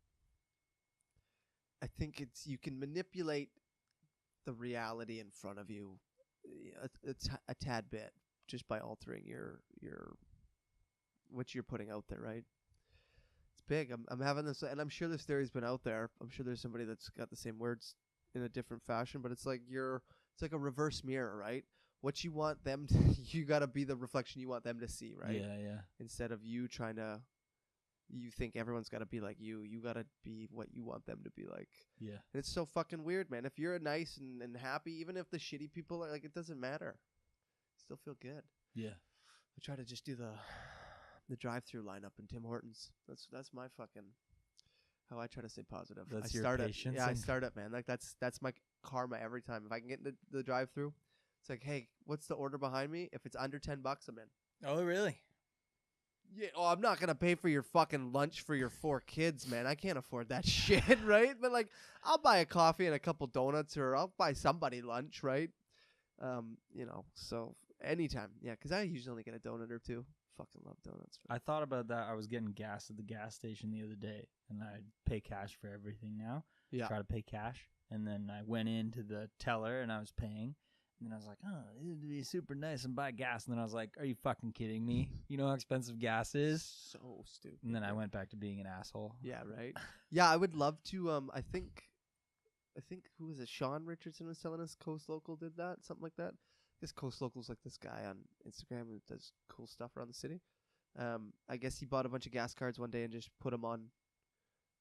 I think you can manipulate the reality in front of you a tad bit just by altering your what you're putting out there, right? It's big. I'm having this, and I'm sure this theory's been out there. I'm sure there's somebody that's got the same words in a different fashion, but it's like it's like a reverse mirror, right? What you want them to, you gotta be the reflection you want them to see, right? Yeah. Instead of you trying to, you think everyone's gotta be like you gotta be what you want them to be like. Yeah. And it's so fucking weird, man. If you're nice and happy, even if the shitty people are like, it doesn't matter. Still feel good. Yeah. I try to just do the drive-through lineup in Tim Hortons. That's my fucking how I try to stay positive. That's I your start patience. I start it, man. Like that's my karma every time. If I can get into the drive-through, it's like, hey, what's the order behind me? If it's under $10, I'm in. Oh, really? Yeah. Oh, I'm not gonna pay for your fucking lunch for your 4 kids, man. I can't afford that shit, right? But like, I'll buy a coffee and a couple donuts, or I'll buy somebody lunch, right? So anytime, yeah, because I usually only get a donut or two. Fucking love donuts. I thought about that. I was getting gas at the gas station the other day, and I pay cash for everything now. Yeah. Try to pay cash, and then I went into the teller and I was paying, and then I was like, "Oh, it would be super nice and buy gas." And then I was like, "Are you fucking kidding me? You know how expensive gas is?" So stupid. And then I went back to being an asshole. Yeah, right. Yeah, I would love to. I think who was it? Sean Richardson was telling us Coast Local did that, something like that. This Coast Local's like this guy on Instagram who does cool stuff around the city. I guess he bought a bunch of gas cards one day and just put them on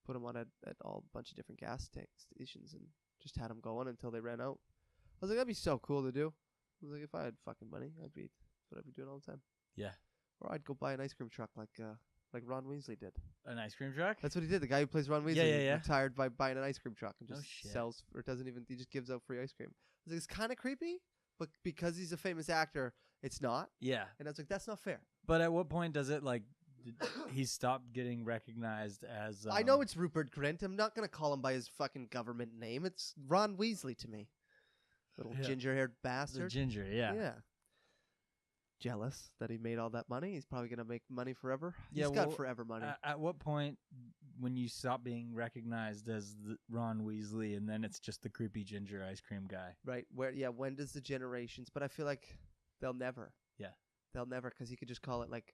at all a bunch of different gas tank stations and just had them going until they ran out. I was like, that'd be so cool to do. I was like, if I had fucking money, that's what I'd be doing all the time. Yeah. Or I'd go buy an ice cream truck like Ron Weasley did. An ice cream truck? That's what he did. The guy who plays Ron Weasley Yeah. retired by buying an ice cream truck and just shit. sells, or doesn't even, he just gives out free ice cream. I was like, it's kind of creepy, but because he's a famous actor, it's not. Yeah. And I was like, that's not fair. But at what point does it, like, he stopped getting recognized as... I know it's Rupert Grint. I'm not going to call him by his fucking government name. It's Ron Weasley to me. Little ginger-haired bastard. The ginger, yeah. Yeah. Jealous that he made all that money. He's probably going to make money forever. Yeah, He's got forever money. At what point, when you stop being recognized as Ron Weasley, and then it's just the creepy ginger ice cream guy? Right. When does the generations... But I feel like they'll never. Yeah. They'll never, because he could just call it, like,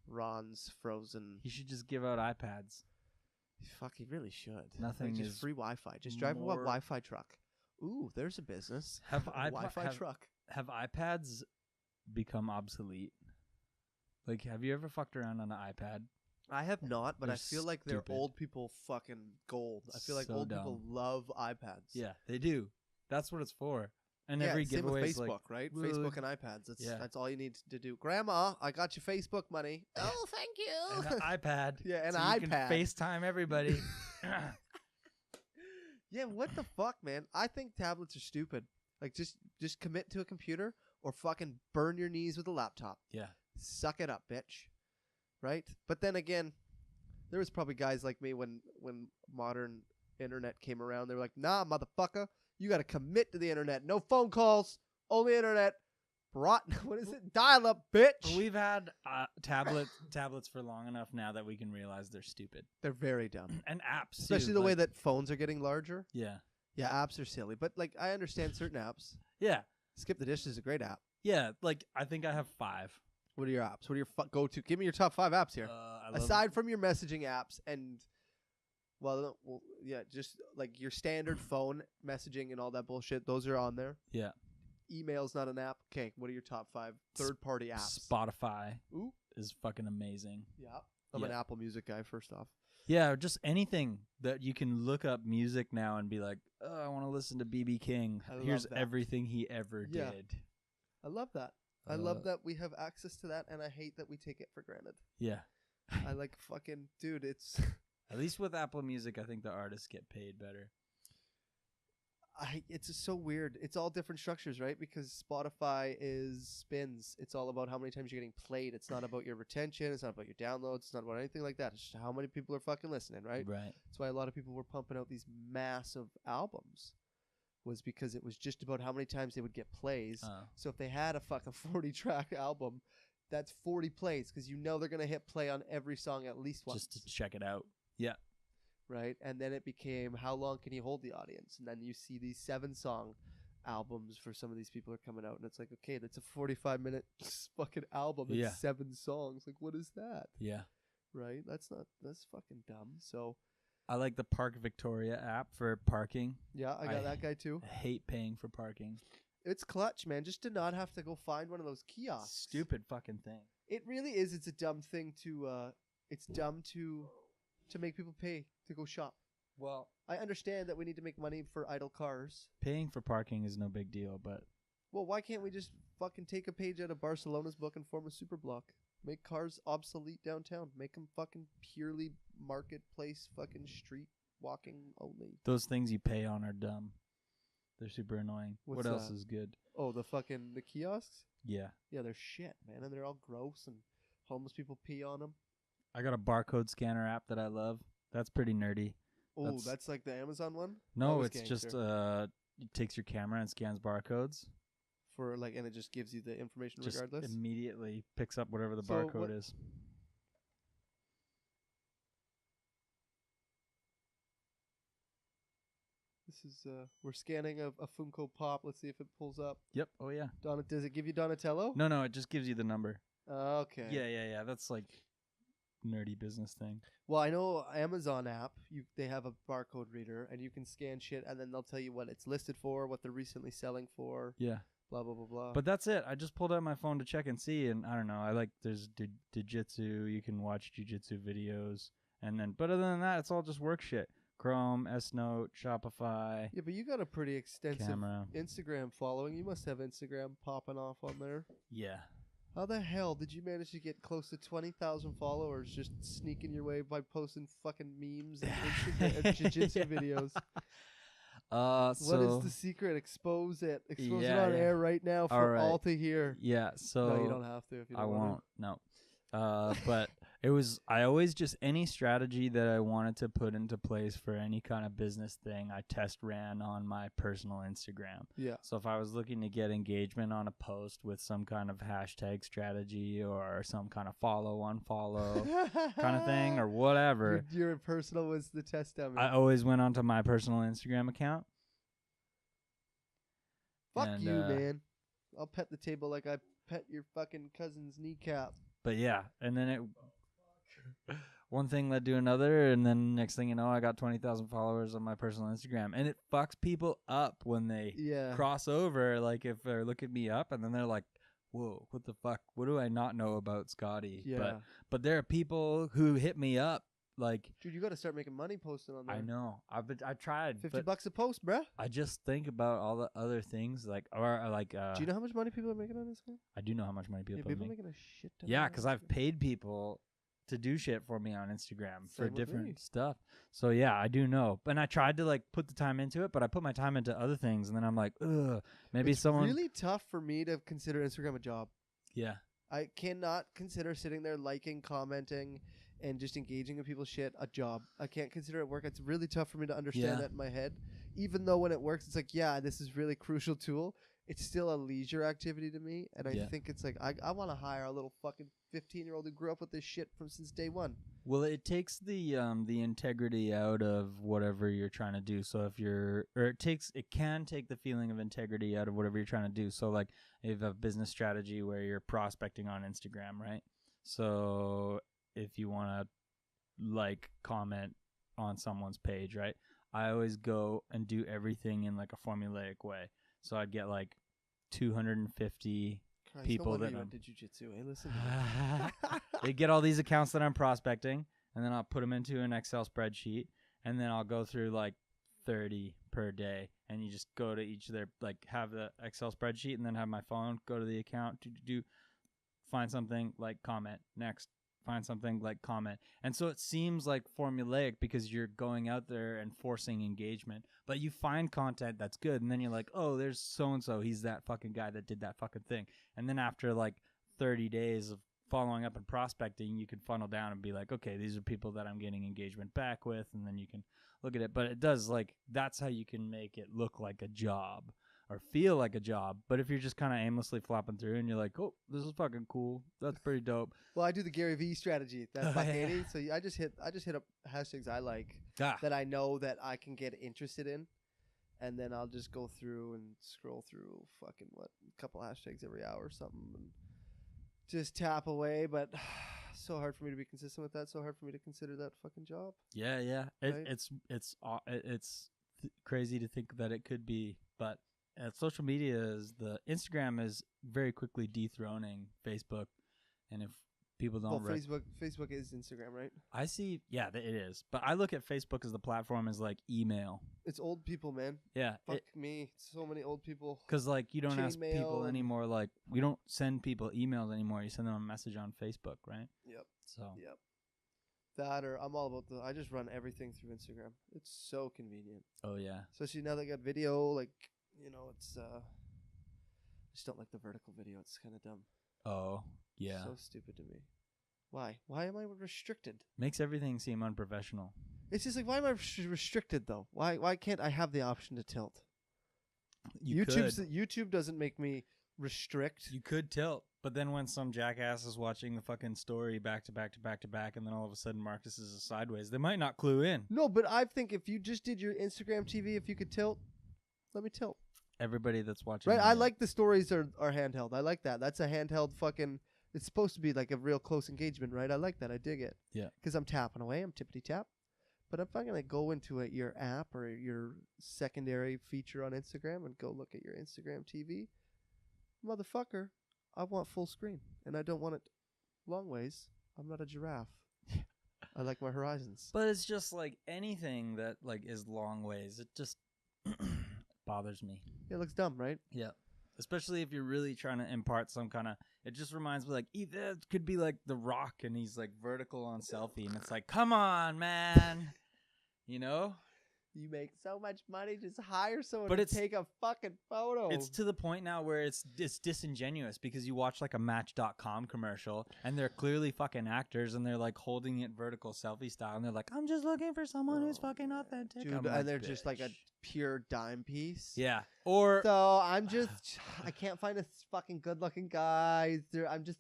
Ron's Frozen. He should just give out iPads. Fuck, he really should. Nothing like, just is free Wi-Fi. Just drive a Wi-Fi truck. Ooh, there's a business. Wi-Fi truck. Have iPads become obsolete? Like, have you ever fucked around on an iPad? I have not, but I feel like they're stupid. old people fucking gold. I feel like So old dumb. people love iPads. Yeah, they do. That's what it's for. And yeah, every same giveaway with is Facebook, like, right? "Well, Facebook and iPads. That's all you need to do. Grandma, I got you Facebook money. Oh, thank you. an iPad. Yeah, an so iPad. You can FaceTime everybody. Yeah, what the fuck, man? I think tablets are stupid. Like, just commit to a computer or fucking burn your knees with a laptop. Yeah. Suck it up, bitch. Right? But then again, there was probably guys like me when modern internet came around. They were like, nah, motherfucker. You got to commit to the internet. No phone calls. Only internet. What is it? Dial up, bitch. We've had tablets for long enough now that we can realize they're stupid. They're very dumb. And apps, especially too, the way that phones are getting larger. Yeah. Yeah, apps are silly. But, like, I understand certain apps. Yeah. Skip the Dish is a great app. Yeah, like, I think I have 5. What are your apps? What are your go-to? Give me your top 5 apps here. Aside from your messaging apps and, just like your standard phone messaging and all that bullshit. Those are on there. Yeah. Email's not an app. Okay, what are your top 5 third-party apps? Spotify Ooh. is fucking amazing. Yeah. I'm an Apple Music guy, first off. Yeah, or just anything that you can look up music now and be like, oh, I want to listen to B.B. King. Here's everything he ever did. I love that. I love that we have access to that, and I hate that we take it for granted. Yeah. I like fucking dude. It's At least with Apple Music, I think the artists get paid better. it's just so weird. It's all different structures, right? Because Spotify is spins. It's all about how many times you're getting played. It's not about your retention. It's not about your downloads. It's not about anything like that. It's just how many people are fucking listening, right? Right. That's why a lot of people were pumping out these massive albums. Was because it was just about how many times they would get plays. So if they had a fucking 40-track album, that's 40 plays because you know they're gonna hit play on every song at least once. Just to check it out. Yeah. Right, and then it became how long can you hold the audience, and then you see these 7-song albums for some of these people are coming out, and it's like, okay, that's a 45-minute fucking album. It's 7 songs. Like, what is that? Yeah. Right. That's fucking dumb. So. I like the Park Victoria app for parking. Yeah, I got that guy too. I hate paying for parking. It's clutch, man. Just to not have to go find one of those kiosks. Stupid fucking thing. It really is. It's a dumb thing to. It's dumb to make people pay to go shop. Well, I understand that we need to make money for idle cars. Paying for parking is no big deal, but. Well, why can't we just fucking take a page out of Barcelona's book and form a super block? Make cars obsolete downtown. Make them fucking purely marketplace fucking street walking only. Those things you pay on are dumb. They're super annoying. What else is good? Oh, the kiosks? Yeah. Yeah, they're shit, man. And they're all gross and homeless people pee on them. I got a barcode scanner app that I love. That's pretty nerdy. Oh, that's like the Amazon one? No, it's just it takes your camera and scans barcodes. For like, and it just gives you the information just regardless? Immediately picks up whatever the barcode is. This is we're scanning a Funko Pop. Let's see if it pulls up. Yep. Oh yeah. Does it give you Donatello? No, it just gives you the number. Okay. Yeah. That's like nerdy business thing. Well, I know Amazon app. They have a barcode reader, and you can scan shit, and then they'll tell you what it's listed for, what they're recently selling for. Yeah. Blah blah blah blah. But that's it. I just pulled out my phone to check and see, and I don't know. I like there's jiu-jitsu. You can watch jiu-jitsu videos, and then but other than that, it's all just work shit. Chrome, S-Note, Shopify. Yeah, but you got a pretty extensive camera. Instagram following. You must have Instagram popping off on there. Yeah. How the hell did you manage to get close to 20,000 followers just sneaking your way by posting fucking memes and Instagram and jiu-jitsu videos? What is the secret? Expose it. Expose it on air right now for all to hear. Yeah, so no, you don't have to if you don't want won't. No. But I always just any strategy that I wanted to put into place for any kind of business thing, I test ran on my personal Instagram. Yeah. So if I was looking to get engagement on a post with some kind of hashtag strategy or some kind of unfollow kind of thing or whatever. Your personal was the test dummy. I always went onto my personal Instagram account. Fuck you, man. I'll pet the table like I pet your fucking cousin's kneecap. But yeah, and then one thing led to another, and then next thing you know, I got 20,000 followers on my personal Instagram, and it fucks people up when they cross over. Like if they're looking me up, and then they're like, "Whoa, what the fuck? What do I not know about Scotty?" Yeah. But there are people who hit me up. Like, dude, you got to start making money posting on there. I know. I tried. $50 a post, bruh. I just think about all the other things, like. Do you know how much money people are making on Instagram? I do know how much money people are making. Making a shit ton. Yeah, because I've paid people to do shit for me on Instagram for different stuff. So yeah, I do know. And I tried to like put the time into it, but I put my time into other things, and then I'm like, ugh, maybe it's someone. It's really tough for me to consider Instagram a job. Yeah. I cannot consider sitting there liking, commenting, and just engaging with people's shit a job. I can't consider it work. It's really tough for me to understand that in my head. Even though when it works, it's like, yeah, this is really crucial tool. It's still a leisure activity to me. And I think it's like, I want to hire a little fucking 15-year-old who grew up with this shit since day one. Well, it takes the integrity out of whatever you're trying to do. So it can take the feeling of integrity out of whatever you're trying to do. So like if you have a business strategy where you're prospecting on Instagram, right? So if you want to like comment on someone's page, right? I always go and do everything in like a formulaic way. So I'd get like 250 people that did jiu-jitsu. Hey, listen. They get all these accounts that I'm prospecting, and then I'll put them into an Excel spreadsheet, and then I'll go through like 30 per day, and you just go to each of their like have the Excel spreadsheet, and then have my phone go to the account to find something, like comment next, find something, like, comment. And so it seems like formulaic because you're going out there and forcing engagement. But you find content that's good, and then you're like, oh, there's so-and-so. He's that fucking guy that did that fucking thing. And then after, like, 30 days of following up and prospecting, you can funnel down and be like, okay, these are people that I'm getting engagement back with, and then you can look at it. But it does, like, that's how you can make it look like a job or feel like a job. But if you're just kind of aimlessly flopping through and you're like, oh, this is fucking cool, that's pretty dope. Well, I do the Gary V strategy. That's buck 80. So I just hit up hashtags I like that I know that I can get interested in, and then I'll just go through and scroll through fucking a couple hashtags every hour or something, and just tap away. But so hard for me to be consistent with that. So hard for me to consider that fucking job. Yeah. Right? It's crazy to think that it could be, but social media Instagram is very quickly dethroning Facebook, and if people don't, Facebook is Instagram, right? I see, yeah, it is, but I look at Facebook as the platform as like email. It's old people, man. Yeah, fuck me, so many old people. Because like you don't ask people anymore. Like we don't send people emails anymore. You send them a message on Facebook, right? Yep. So yep. That or I'm all about I just run everything through Instagram. It's so convenient. Oh yeah. Especially now they got video, like. It's I just don't like the vertical video. It's kind of dumb. Oh, yeah. So stupid to me. Why? Why am I restricted? Makes everything seem unprofessional. It's just like, why am I restricted though? Why can't I have the option to tilt? YouTube doesn't make me restrict. You could tilt, but then when some jackass is watching the fucking story back to back to back to back, and then all of a sudden Marcus is sideways, they might not clue in. No, but I think if you just did your Instagram TV, if you could tilt, let me tilt. Everybody that's watching. Right, I like the stories are handheld. I like that. That's a handheld fucking. It's supposed to be like a real close engagement, right? I like that. I dig it. Yeah. Because I'm tapping away. I'm tippity tap. But if I'm gonna go into your app or your secondary feature on Instagram and go look at your Instagram TV, motherfucker, I want full screen, and I don't want it long ways. I'm not a giraffe. I like my horizons. But it's just like anything that like is long ways. It just bothers me. It looks dumb, right? Yeah. Especially if you're really trying to impart some kind of... It just reminds me, like, it could be like The Rock, and he's, like, vertical on selfie, and it's like, come on, man. You know? You make so much money, just hire someone to take a fucking photo. It's to the point now where it's disingenuous, because you watch, like, a Match.com commercial, and they're clearly fucking actors, and they're, like, holding it vertical selfie style, and they're like, I'm just looking for someone who's fucking authentic. Dude, and they're just like a pure dime piece. Yeah. Or so I can't find a fucking good looking guy. It's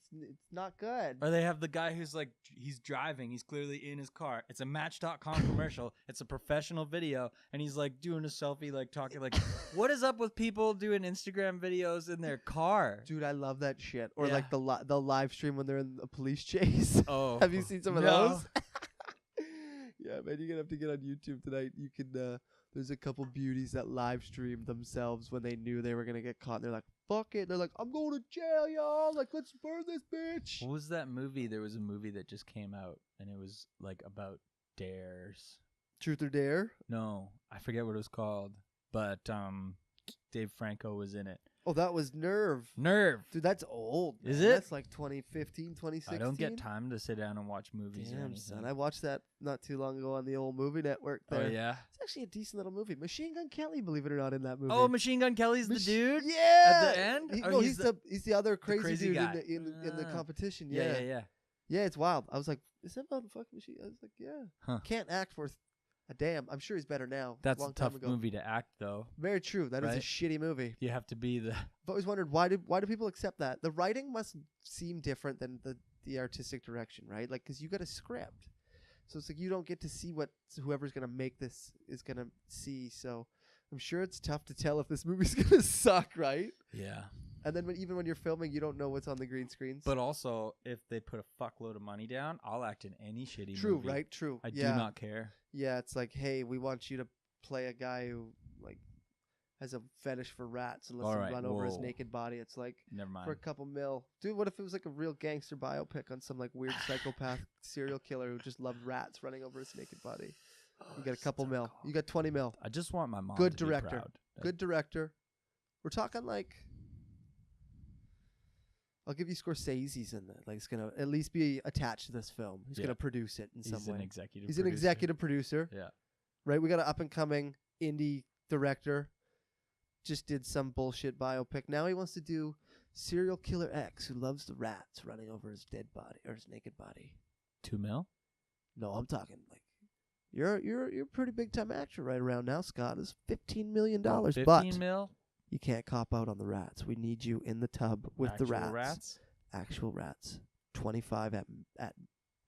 not good. Or they have the guy who's like, he's driving, he's clearly in his car. It's a Match.com commercial. It's a professional video, and he's like doing a selfie, like talking like, what is up with people doing Instagram videos in their car? Dude, I love that shit. Or like the live stream when they're in a police chase. Oh. Have you seen some of those? Yeah, man, you're gonna have to get on YouTube tonight. You can there's a couple beauties that live streamed themselves when they knew they were gonna get caught. And they're like, fuck it. They're like, I'm going to jail, y'all. Like, let's burn this bitch. What was that movie? There was a movie that just came out, and it was like about dares. Truth or Dare? No, I forget what it was called, but Dave Franco was in it. Oh, that was Nerve. Dude, that's old. Man. Is it? That's like 2015, 2016. I don't get time to sit down and watch movies or anything. Son. I watched that not too long ago on the old movie network there. Oh, yeah? It's actually a decent little movie. Machine Gun Kelly, believe it or not, in that movie. Oh, Machine Gun Kelly's the dude? Yeah! At the end? He's the other crazy dude guy. in the competition. Yeah. Yeah, it's wild. I was like, is that motherfucking Machine? I was like, yeah. Huh. Can't act worth a damn. I'm sure he's better now. That's a tough movie to act, though. Very true. That is a shitty movie. You have to be the... I've always wondered, why do people accept that? The writing must seem different than the artistic direction, right? Like, because you got a script. So it's like you don't get to see what whoever's going to make this is going to see. So I'm sure it's tough to tell if this movie's going to suck, right? Yeah. And then even when you're filming, you don't know what's on the green screens. But also, if they put a fuckload of money down, I'll act in any shitty movie. True, right? True. I do not care. Yeah, it's like, hey, we want you to play a guy who like has a fetish for rats and lets them run over his naked body. It's like, never mind. For a couple mil. Dude, what if it was like a real gangster biopic on some like weird psychopath serial killer who just loved rats running over his naked body? You got a couple mil. You got 20 mil. I just want my mom Good to director. be proud. Good director. We're talking like I'll give you Scorsese's in there. Like, he's gonna at least be attached to this film. He's gonna produce it in some way. He's an executive producer. Yeah. Right. We got an up and coming indie director. Just did some bullshit biopic. Now he wants to do serial killer X who loves the rats running over his dead body or his naked body. $2 million? No, I'm talking like you're a pretty big time actor right around now, Scott. It's $15 million. $15 million? You can't cop out on the rats. We need you in the tub with Actual the rats. rats? Actual rats. 25 at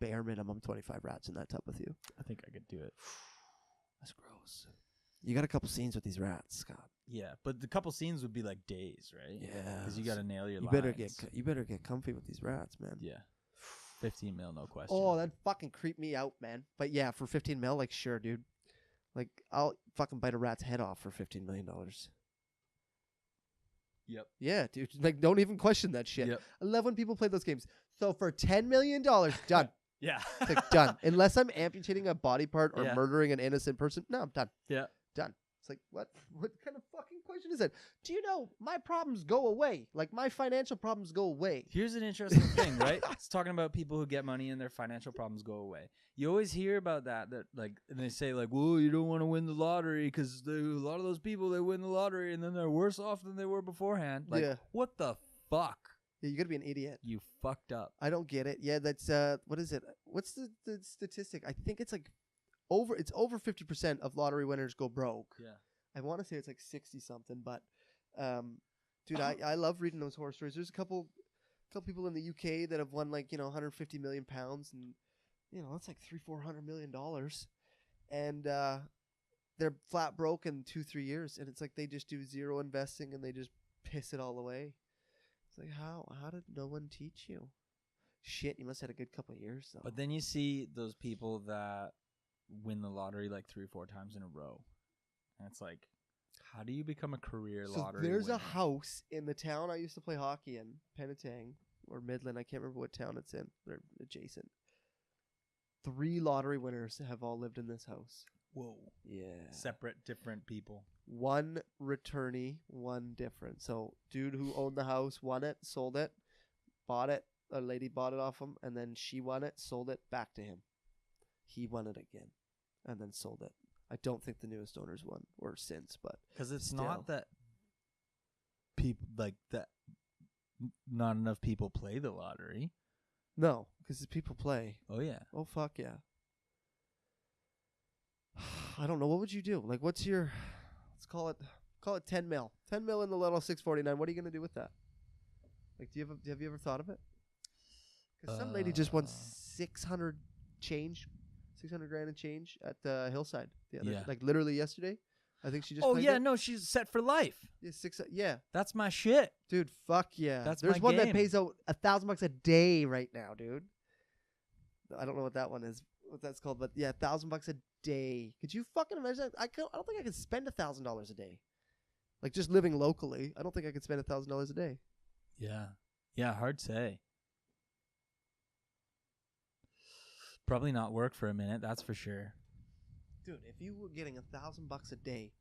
bare minimum 25 rats in that tub with you. I think I could do it. That's gross. You got a couple scenes with these rats, Scott. Yeah, but the couple scenes would be like days, right? Yeah. Because you got to nail your you lines. You better get comfy with these rats, man. Yeah. 15 mil, no question. Oh, that fucking creeped me out, man. But yeah, for 15 mil, like, sure, dude. Like, I'll fucking bite a rat's head off for $15 million. Yep. Yeah, dude. Like, don't even question that shit. Yep. I love when people play those games. So for $10 million, done. Yeah. It's like, done. Unless I'm amputating a body part or Yeah. murdering an innocent person. No, I'm done. Yeah. Done. It's like, what? What kind of fucking question is that? Do you know my problems go away? Like, my financial problems go away. Here's an interesting thing, right? It's talking about people who get money and their financial problems go away. You always hear about that like, and they say like, well, you don't want to win the lottery because a lot of those people, they win the lottery and then they're worse off than they were beforehand. Like, Yeah. what the fuck? Yeah, you gotta be an idiot. You fucked up. I don't get it. Yeah, that's, what is it? What's the statistic? I think it's like over 50% of lottery winners go broke. Yeah. I want to say it's like 60 something, but, dude, I love reading those horror stories. There's a couple people in the UK that have won like, 150 million pounds and, that's like $300-400 million. And, they're flat broke in 2-3 years. And it's like, they just do zero investing and they just piss it all away. It's like, how did no one teach you? Shit, you must have had a good couple of years though. But then you see those people that win the lottery like 3 or 4 times in a row. And it's like, how do you become a career lottery There's winner? a house in the town I used to play hockey in, Penetang or Midland. I can't remember what town it's in. They're adjacent. 3 lottery winners have all lived in this house. Whoa. Yeah. Separate, different people. 1 returnee, 1 different. So, dude who owned the house won it, sold it, bought it. A lady bought it off him, and then she won it, sold it back to him. He won it again, and then sold it. I don't think the newest owners won or since, but because it's still. not that people like that. Not enough people play the lottery. No, because people play. Oh yeah. Oh fuck yeah. I don't know. What would you do? Like, what's your? Let's call it 10 mil. 10 mil in the little 649. What are you gonna do with that? Like, have you ever thought of it? Because some lady just won 600 grand and change at Hillside. Like literally yesterday. I think she just. Oh claimed yeah, it. no, she's set for life. Yeah, yeah. That's my shit, dude. Fuck yeah. That's There's my one that game. pays out $1,000 a day right now, dude. I don't know what that one is, what that's called, but yeah, $1,000 a day. Could you fucking imagine that? I don't think I could spend $1,000 a day. Like just living locally, I don't think I could spend $1,000 a day. Yeah, hard to say. Probably not work for a minute, that's for sure. Dude, if you were getting $1,000 a day,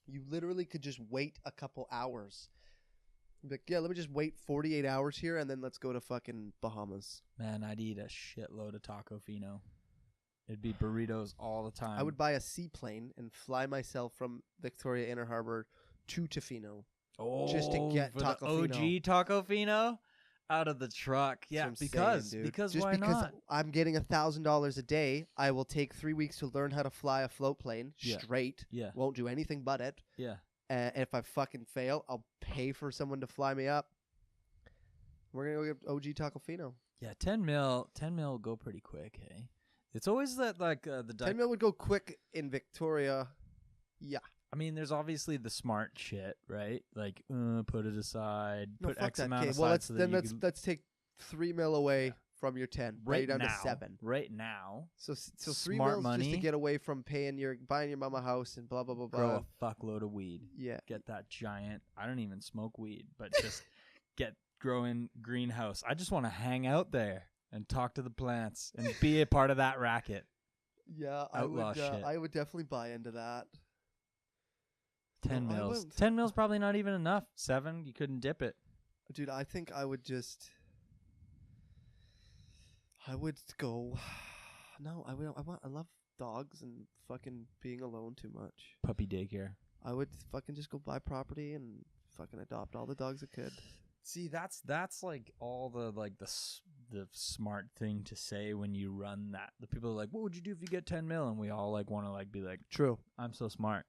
you literally could just wait a couple hours. Be like, yeah, let me just wait 48 hours here, and then let's go to fucking Bahamas. Man, I'd eat a shitload of taco fino. It'd be burritos all the time. I would buy a seaplane and fly myself from Victoria Inner Harbor to Tofino. Just to get for taco the OG taco fino out of the truck. Yeah, because just why because not? I'm getting $1,000 a day, I will take 3 weeks to learn how to fly a float plane straight. Yeah. Won't do anything but it. Yeah. And if I fucking fail, I'll pay for someone to fly me up. We're gonna go get OG Taco Fino. Yeah, 10 mil will go pretty quick, hey? It's always that like the 10 mil would go quick in Victoria. Yeah. I mean, there's obviously the smart shit, right? Like, put it aside, No, put fuck X that. amount Okay, aside. well, so that let's take 3 mil away from your 10, right down now, to 7. Right now. So 3 smart mils money, just to get away from buying your mama a house and blah blah blah blah. grow a fuckload of weed. Yeah. Get that giant. I don't even smoke weed, but just growing greenhouse. I just want to hang out there and talk to the plants and be a part of that racket. Yeah, Outlaw shit. I would definitely buy into that. 10 mils. 10 mils probably not even enough. 7, you couldn't dip it. Dude, I think I would go. No, I love dogs and fucking being alone too much. Puppy daycare. I would fucking just go buy property and fucking adopt all the dogs I could. See, that's like all the the smart thing to say when you run that. The people are like, "What would you do if you get 10 mil?" And we all like want to like be like, True. "I'm so smart."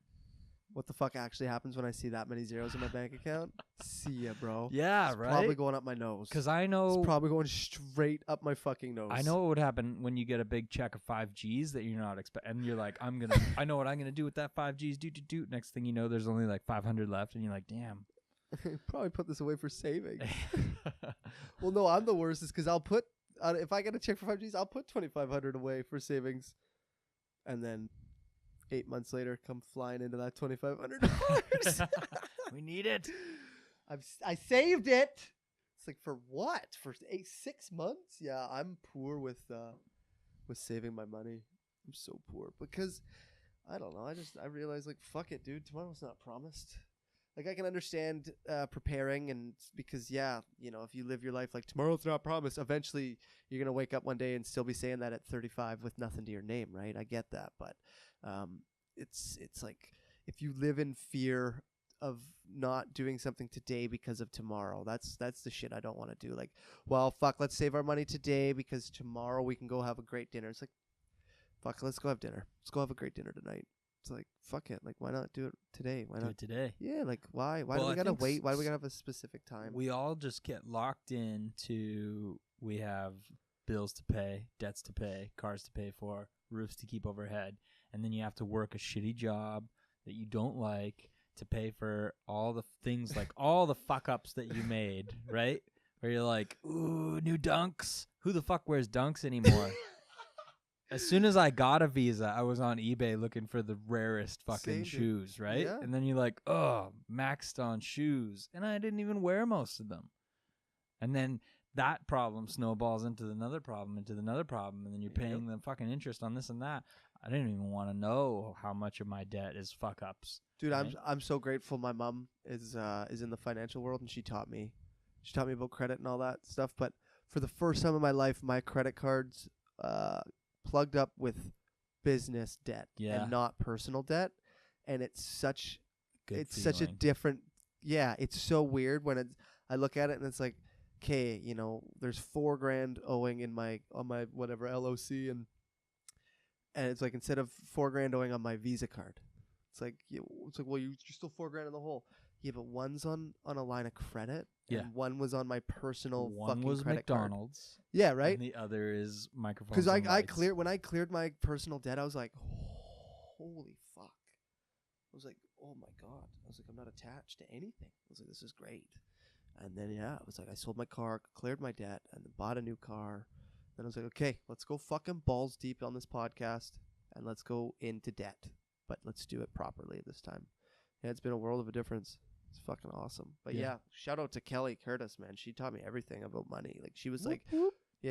What the fuck actually happens when I see that many zeros in my bank account? See ya, bro. Yeah, it's right. Probably going up my nose. Because I know it's probably going straight up my fucking nose. I know what would happen when you get a big check of 5Gs that you're not expecting, and you're like, I know what I'm gonna do with that 5Gs. Do. Next thing you know, there's only like 500 left, and you're like, damn. Probably put this away for saving. Well, no, I'm the worst. Is because I'll put if I get a check for 5Gs, I'll put 2,500 away for savings, and then 8 months later, come flying into that $2,500. We need it. I saved it. It's like for what? For 6 months? Yeah, I'm poor with saving my money. I'm so poor because I don't know. I realize like fuck it, dude. Tomorrow's not promised. Like I can understand preparing and because yeah, you know, if you live your life like tomorrow's not promised, eventually you're gonna wake up one day and still be saying that at 35 with nothing to your name, right? I get that, but it's like if you live in fear of not doing something today because of tomorrow, that's the shit I don't want to do. Like, well, fuck, let's save our money today because tomorrow we can go have a great dinner. It's like, fuck, let's go have dinner. Let's go have a great dinner tonight. It's like, fuck it. Like, why not do it today? Why not do it today? Yeah, like, why? Why do we gotta wait? Why do we gotta have a specific time? We all just get locked into, we have bills to pay, debts to pay, cars to pay for, roofs to keep overhead, and then you have to work a shitty job that you don't like to pay for all the things, like all the fuck-ups that you made, right? Where you're like, ooh, new Dunks. Who the fuck wears Dunks anymore? As soon as I got a visa, I was on eBay looking for the rarest fucking shoes, right? Yeah. And then you're like, oh, maxed on shoes. And I didn't even wear most of them. And then that problem snowballs into another problem, and then you're paying the fucking interest on this and that. I didn't even want to know how much of my debt is fuck-ups. Dude, right? I'm so grateful my mom is in the financial world, and she taught me about credit and all that stuff. But for the first time in my life, my credit cards plugged up with business debt and not personal debt, and it's such such a different. Yeah, it's so weird when I look at it and it's like, okay, you know, there's $4,000 owing on my whatever LOC, and it's like instead of $4,000 owing on my Visa card, it's like well you're still $4,000 in the hole. Yeah, but one's on a line of credit, and one was on my personal fucking credit McDonald's. Card. Yeah, right. And the other is microphones. Because when I cleared my personal debt, I was like, holy fuck. I was like, oh my god. I was like, I'm not attached to anything. I was like, this is great. And then it was like I sold my car, cleared my debt, and then bought a new car. Then I was like, okay, let's go fucking balls deep on this podcast, and let's go into debt, but let's do it properly this time. Yeah, it's been a world of a difference. It's fucking awesome. But yeah, shout out to Kelly Curtis, man. She taught me everything about money. Like she was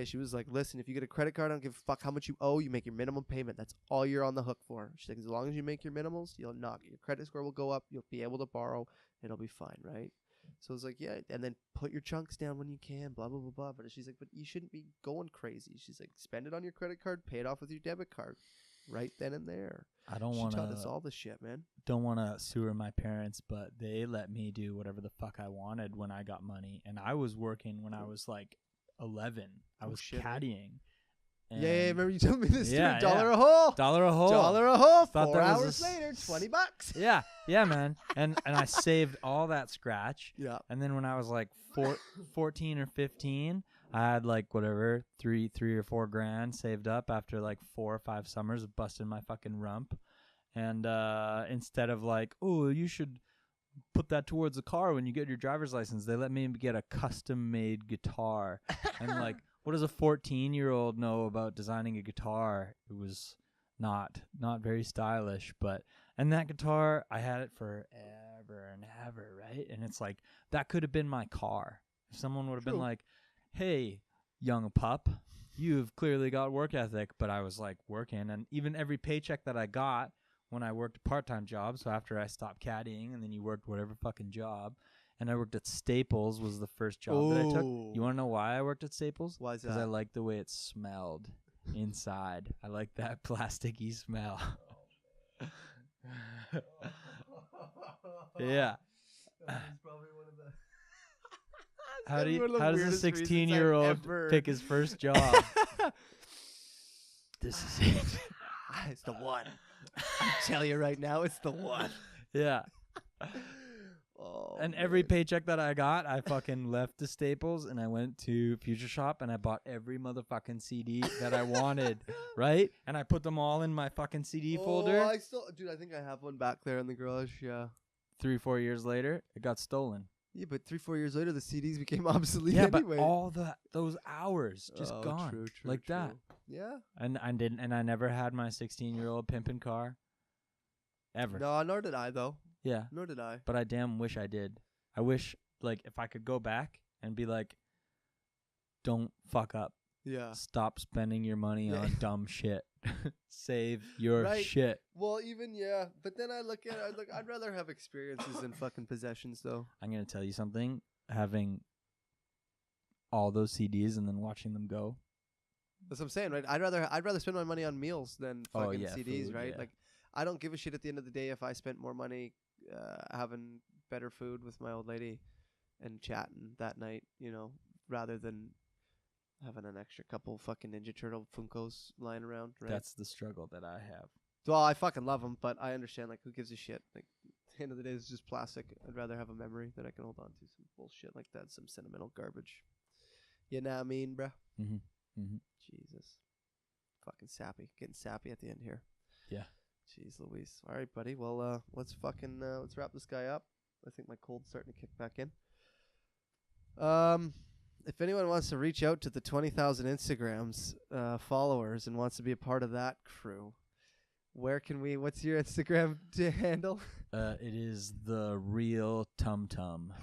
she was like, listen, if you get a credit card, I don't give a fuck how much you owe. You make your minimum payment. That's all you're on the hook for. She's like, as long as you make your minimals, your credit score will go up. You'll be able to borrow. It'll be fine, right? So it's like, yeah, and then put your chunks down when you can, blah, blah, blah, blah. But she's like, but you shouldn't be going crazy. She's like, spend it on your credit card, pay it off with your debit card right then and there. I don't want to. She taught us all this shit, man. Don't want to sewer my parents, but they let me do whatever the fuck I wanted when I got money. And I was working when I was like 11. I was caddying. Yeah, remember you told me this too. $1 a hole. $1 a hole. $1 a hole. Thought 4 hours later, $20. Yeah, man. And I saved all that scratch. Yeah. And then when I was like 14 or 15, I had like whatever, three or $4,000 saved up after like 4 or 5 summers of busting my fucking rump. And instead of like, oh, you should put that towards the car when you get your driver's license, they let me get a custom-made guitar. And like, what does a 14-year-old know about designing a guitar? It was not very stylish, and that guitar, I had it forever and ever, right? And it's like, that could have been my car. If someone would have been like, hey, young pup, you've clearly got work ethic, but I was like working, and even every paycheck that I got when I worked a part-time job, so after I stopped caddying and then you worked whatever fucking job, and I worked at Staples was the first job that I took. You want to know why I worked at Staples? Why is that? Because I liked the way it smelled inside. I like that plasticky smell. Yeah. That is probably one of the How does a 16-year-old pick his first job? This is it. It's the one. I tell you right now, it's the one. Yeah. Oh, and every paycheck that I got, I fucking left the Staples and I went to Future Shop and I bought every motherfucking CD that I wanted, right? And I put them all in my fucking CD folder. I think I have one back there in the garage. Yeah. 3-4 years later, it got stolen. Yeah, but 3-4 years later, the CDs became obsolete. Yeah, anyway. but all those hours just gone, true, like that. Yeah. And I never had my 16-year-old pimpin' car, ever. No, nor did I though. Yeah. Nor did I. But I damn wish I did. I wish, like, if I could go back and be like, don't fuck up. Yeah. Stop spending your money on dumb shit. Save your shit. Well, even, but then I look at it, I'd rather have experiences than fucking possessions, though. I'm going to tell you something. Having all those CDs and then watching them go. That's what I'm saying, right? I'd rather spend my money on meals than fucking CDs, food, right? Yeah. Like, I don't give a shit at the end of the day if I spent more money having better food with my old lady and chatting that night, rather than having an extra couple fucking Ninja Turtle Funkos lying around, right? That's the struggle that I have. Well, I fucking love them, but I understand, like, who gives a shit? Like, at the end of the day, it's just plastic. I'd rather have a memory that I can hold on to. Some bullshit like that, some sentimental garbage. You know what I mean, bruh? Mm-hmm. Mm-hmm. Jesus. Fucking sappy. Getting sappy at the end here. Yeah. Jeez Louise. All right, buddy. Well, let's wrap this guy up. I think my cold's starting to kick back in. If anyone wants to reach out to the 20,000 Instagrams followers and wants to be a part of that crew, what's your Instagram handle? It is the real Tum Tum.